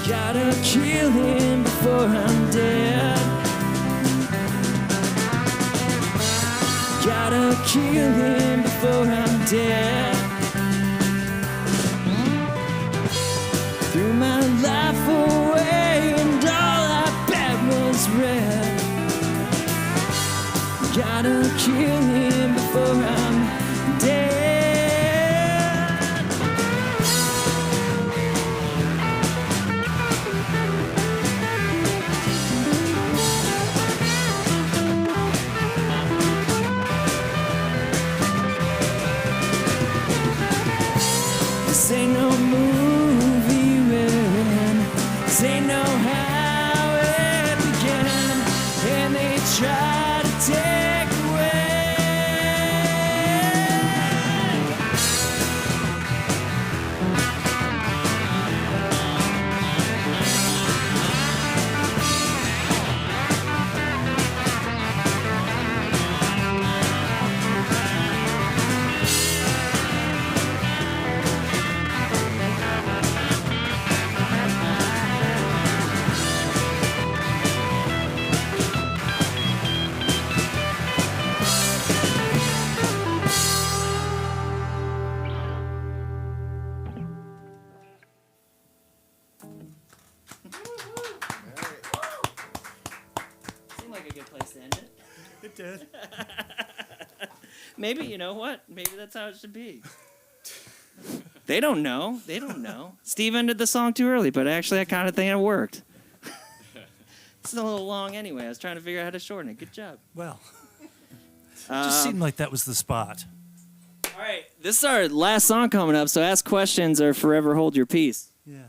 Gotta kill him before I'm dead. Gotta kill him before I'm dead. Threw my life away and all I bet was red. Gotta kill him before I'm dead. This ain't no movie we're in. This ain't no how it began. And they try to take away good. Maybe, you know what? Maybe that's how it should be. They don't know. Steve ended the song too early, but actually I kind of think it worked. It's a little long anyway. I was trying to figure out how to shorten it. Good job. Well, just seemed like that was the spot. All right, this is our last song coming up, so ask questions or forever hold your peace. Yeah.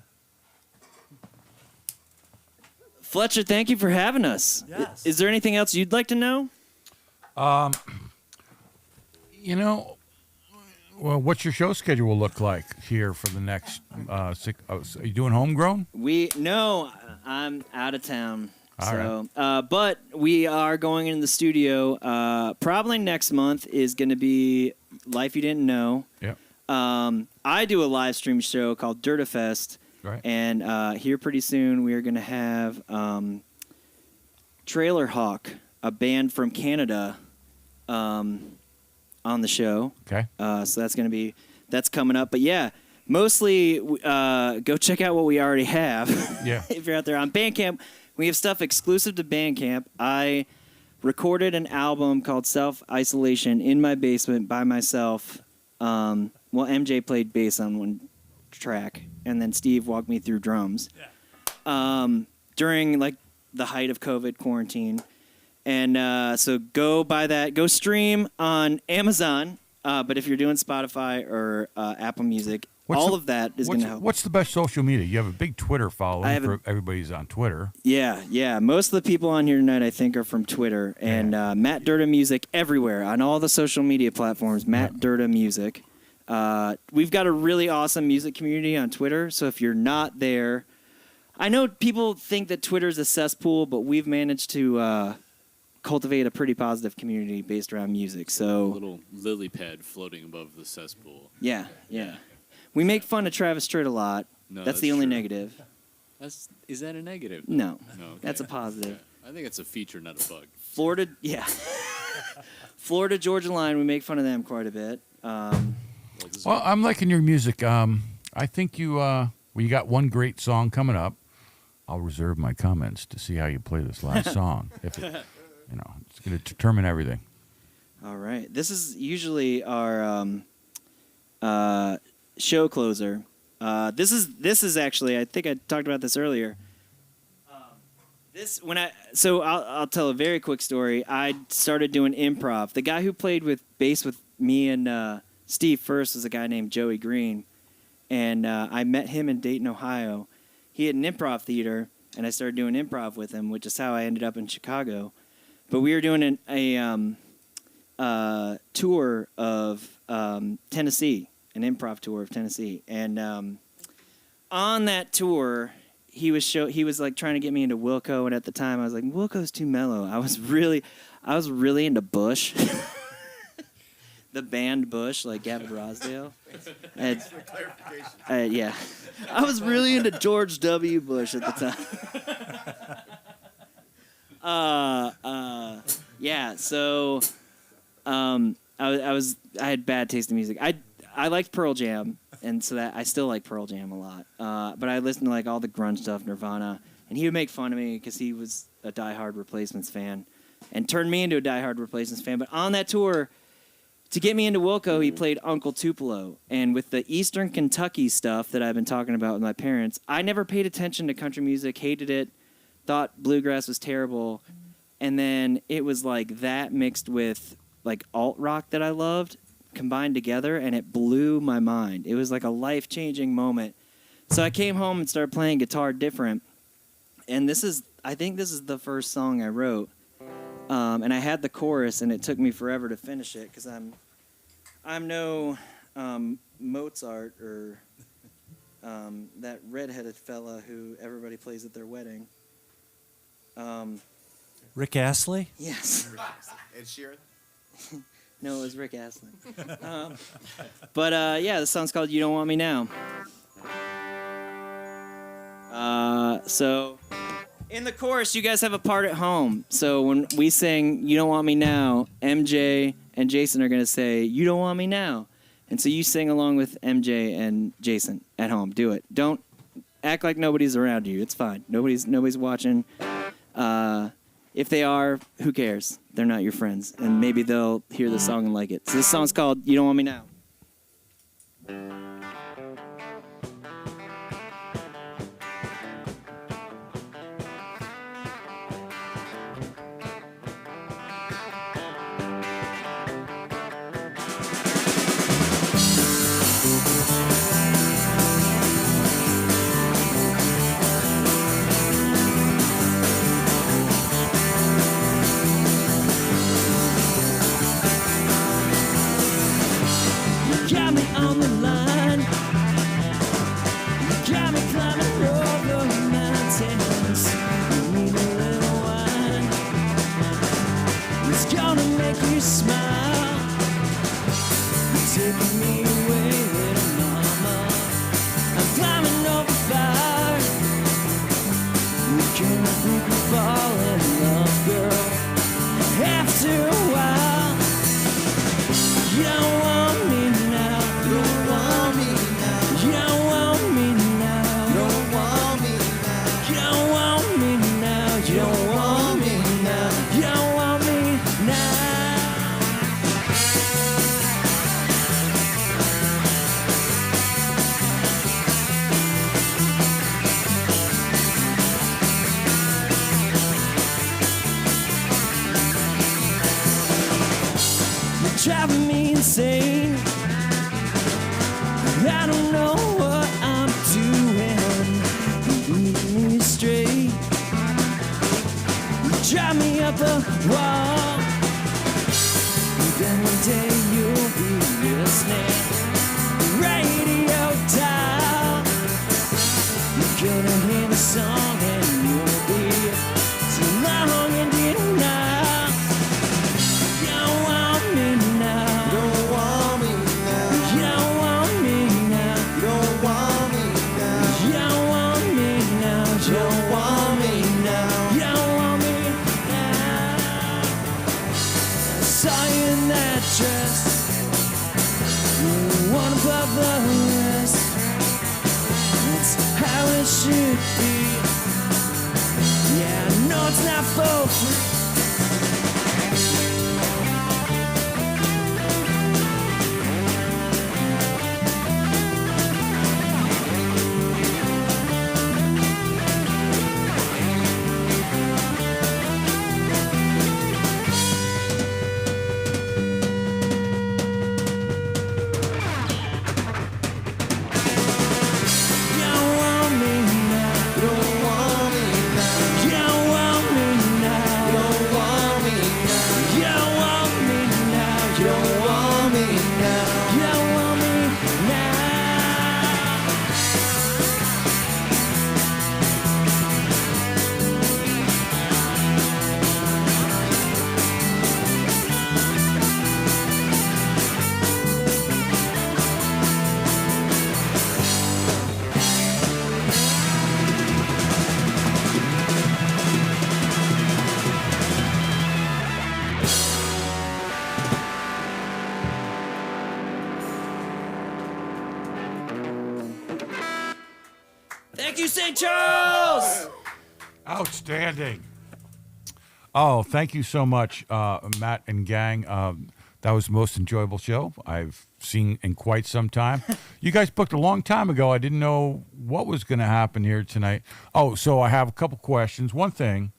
Fletcher, thank you for having us. Yes. Is there anything else you'd like to know? You know, well, what's your show schedule look like here for the next 6? Are you doing homegrown? No, I'm out of town. All right. But we are going in the studio. Probably next month is going to be Life You Didn't Know. Yeah. I do a live stream show called Derda Fest. Right. And here pretty soon we are going to have Trailer Hawk, a band from Canada, on the show. Okay. So that's coming up. But yeah, mostly go check out what we already have. Yeah. If you're out there on Bandcamp, we have stuff exclusive to Bandcamp. I recorded an album called Self Isolation in my basement by myself. MJ played bass on one track, and then Steve walked me through drums. Yeah. During like the height of COVID quarantine. And so go buy that. Go stream on Amazon. But if you're doing Spotify or Apple Music, all of that is going to help. What's the best social media? You have a big Twitter following for everybody's on Twitter. Yeah. Most of the people on here tonight, I think, are from Twitter. And Matt Derda Music everywhere on all the social media platforms. Matt Derda Music. We've got a really awesome music community on Twitter. So if you're not there, I know people think that Twitter's a cesspool, but we've managed to cultivate a pretty positive community based around music. So a little lily pad floating above the cesspool. Yeah. We make fun of Travis Tritt a lot. No, that's the only true. negative. Is that a negative? No. Okay. That's a positive. Okay. I think it's a feature, not a bug. Florida, Georgia line, we make fun of them quite a bit. Well, I'm liking your music. I think you got one great song coming up. I'll reserve my comments to see how you play this last song. If it, it's going to determine everything. All right. This is usually our show closer. This is actually, I think I talked about this earlier. I'll tell a very quick story. I started doing improv. The guy who played with bass with me and Steve first was a guy named Joey Green, and I met him in Dayton, Ohio. He had an improv theater, and I started doing improv with him, which is how I ended up in Chicago. But we were doing a tour of Tennessee, an improv tour of Tennessee, and on that tour, he was like trying to get me into Wilco, and at the time I was like, Wilco's too mellow. I was really into Bush, the band Bush, like Gavin Rossdale. Yeah, I was really into George W. Bush at the time. Yeah. So, I had bad taste in music. I liked Pearl Jam, and so that I still like Pearl Jam a lot. But I listened to like all the grunge stuff, Nirvana, and he would make fun of me because he was a diehard Replacements fan, and turned me into a diehard Replacements fan. But on that tour, to get me into Wilco, he played Uncle Tupelo, and with the Eastern Kentucky stuff that I've been talking about with my parents, I never paid attention to country music, hated it, thought bluegrass was terrible, and then it was like that mixed with like alt rock that I loved, combined together, and it blew my mind. It was like a life-changing moment. So I came home and started playing guitar different, and I think this is the first song I wrote, and I had the chorus, and it took me forever to finish it because I'm no Mozart or that redheaded fella who everybody plays at their wedding. Rick Astley? Yes. Ed Sheeran? No, it was Rick Astley. But yeah, the song's called You Don't Want Me Now. So in the chorus, you guys have a part at home. So when we sing You Don't Want Me Now, MJ and Jason are going to say, You Don't Want Me Now. And so you sing along with MJ and Jason at home. Do it. Don't act like nobody's around you. It's fine. Nobody's watching. If they are, who cares? they're not your friends, and maybe they'll hear the song and like it. So this song's called "You Don't Want Me Now." Got me on the line. Got me climbing over mountains. Need a little wine. It's gonna make you smile. Take me away, little mama. I'm climbing over fire. We're gonna think we fall in love, girl. After a while, you don't want me now. You don't want me now. You don't want me now. You don't want me now. You don't want me now. You don't want me now. You don't want me now. You're driving me insane. I don't know what I'm doing. Lead me straight. You drive me up the wall. Then one day you'll be listening. Radio dial. You're gonna hear the song and you'll be too long in denial. You don't want me now. You don't want me now. You don't want me now. You don't want me now. You don't want me now. You don't want me now. You don't want me now. I saw you in that dress. You're one above the rest. That's how it should be. Yeah, I know it's not for free. You don't want me now. You don't want me now. You don't want me now. You don't want me now. You don't want me now. You don't want me now. You don't want me now. Thank you, St. Charles. Outstanding. Oh, thank you so much, Matt and gang. That was the most enjoyable show I've seen in quite some time. You guys booked a long time ago. I didn't know what was going to happen here tonight. Oh, so I have a couple questions. One thing,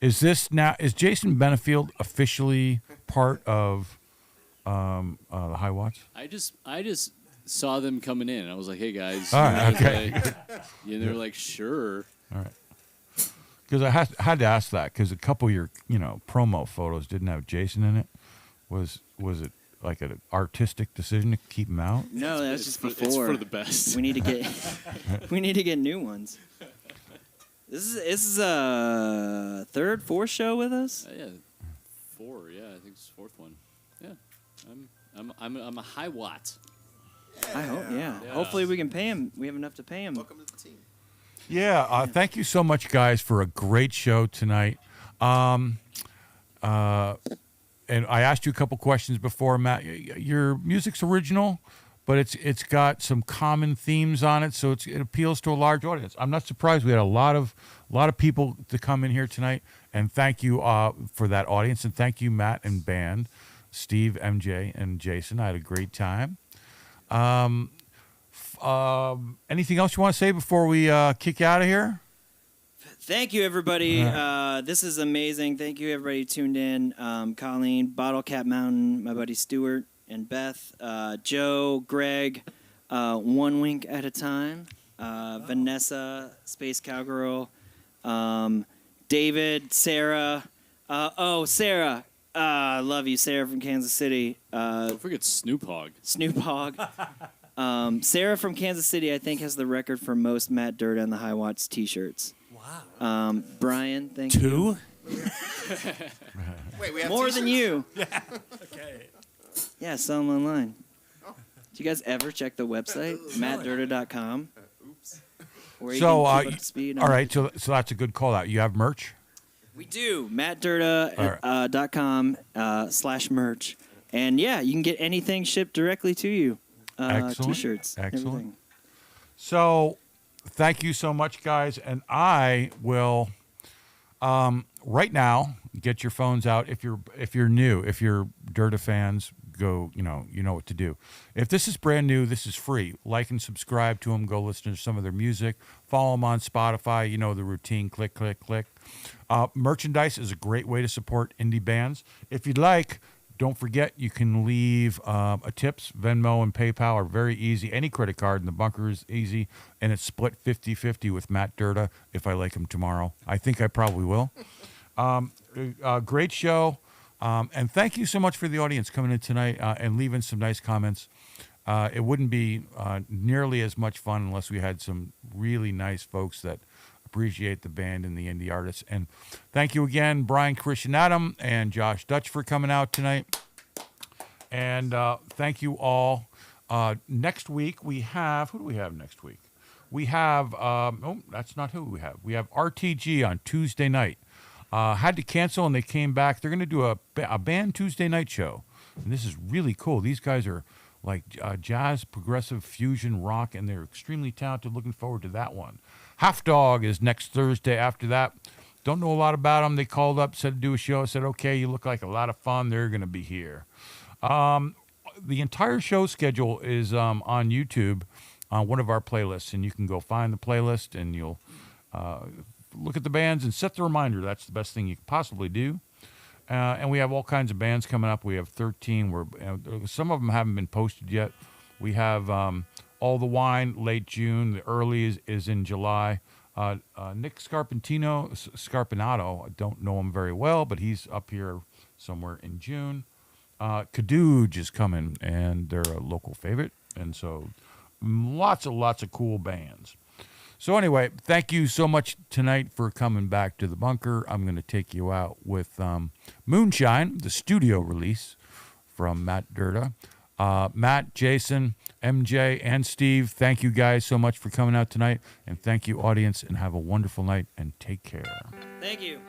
is Jason Benefield officially part of the High Watts? I just saw them coming in. I was like, "Hey guys," All right, okay. And they were like, "Sure." All right. Because I had to ask that because a couple of your promo photos didn't have Jason in it. Was it like an artistic decision to keep him out? No, that's just before. It's for the best. We need to get new ones. This is a third, fourth show with us. Yeah, 4. Yeah, I think it's the 4th one. Yeah, I'm a high watt. I hope. Yeah. Hopefully we can pay him. We have enough to pay him. Welcome to the team. Yeah, thank you so much, guys, for a great show tonight. And I asked you a couple questions before, Matt. Your music's original, but it's got some common themes on it, so it appeals to a large audience. I'm not surprised we had a lot of people to come in here tonight And thank you for that audience. And thank you, Matt and band, Steve, MJ, and Jason. I had a great time. Anything else you want to say before we kick out of here? Thank you, everybody. This is amazing. Thank you, everybody who tuned in. Colleen, Bottle Cap Mountain, my buddy Stuart and Beth, Joe, Greg, One Wink at a Time, Vanessa, Space Cowgirl, David, Sarah. Sarah. I love you, Sarah from Kansas City. Don't forget Snoop Hogg. Snoop Hogg. Sarah from Kansas City, I think, has the record for most Matt Derda and the High Watts t-shirts. Wow. Brian, thank you. 2? Wait, we have More t-shirts? than you. Okay. Yeah, sell them online. Do you guys ever check the website, mattderda.com? Oops. Where you So, can keep up to speed on all right, so that's a good call out. You have merch? We do. mattderda.com /merch. And yeah, you can get anything shipped directly to you. Excellent. T-shirts. Excellent. Everything. So, thank you so much, guys. And I will, right now, get your phones out. If you're new, if you're Derda fans, go. You know what to do. If this is brand new, this is free. Like and subscribe to them. Go listen to some of their music. Follow them on Spotify. You know the routine. Click, click, click. Merchandise is a great way to support indie bands. If you'd like, don't forget you can leave a tips. Venmo and PayPal are very easy. Any credit card in the bunker is easy, and it's split 50-50 with Matt Derda if I like him tomorrow. I think I probably will. Great show, and thank you so much for the audience coming in tonight and leaving some nice comments. It wouldn't be nearly as much fun unless we had some really nice folks that appreciate the band and the indie artists. And thank you again, Brian, Christian, Adam, and Josh Dutch for coming out tonight. And thank you all. Next week we have, who do we have next week? We have, that's not who we have. We have RTG on Tuesday night. Had to cancel and they came back. They're going to do a band Tuesday night show. And this is really cool. These guys are like jazz, progressive, fusion, rock, and they're extremely talented. Looking forward to that one. Half Dog is next Thursday after that. Don't know a lot about them. They called up, said to do a show. I said, okay, you look like a lot of fun. They're going to be here. The entire show schedule is on YouTube on one of our playlists, and you can go find the playlist, and you'll look at the bands and set the reminder. That's the best thing you could possibly do. And we have all kinds of bands coming up. We have 13. Some of them haven't been posted yet. We have All the Wine, late June. The early is in July. Nick Scarpinato, I don't know him very well, but he's up here somewhere in June. Kadooge is coming, and they're a local favorite. And so lots of cool bands. So anyway, thank you so much tonight for coming back to the bunker. I'm going to take you out with Moonshine, the studio release from Matt Derda. Matt, Jason, MJ, and Steve, thank you guys so much for coming out tonight. And thank you, audience, and have a wonderful night, and take care. Thank you.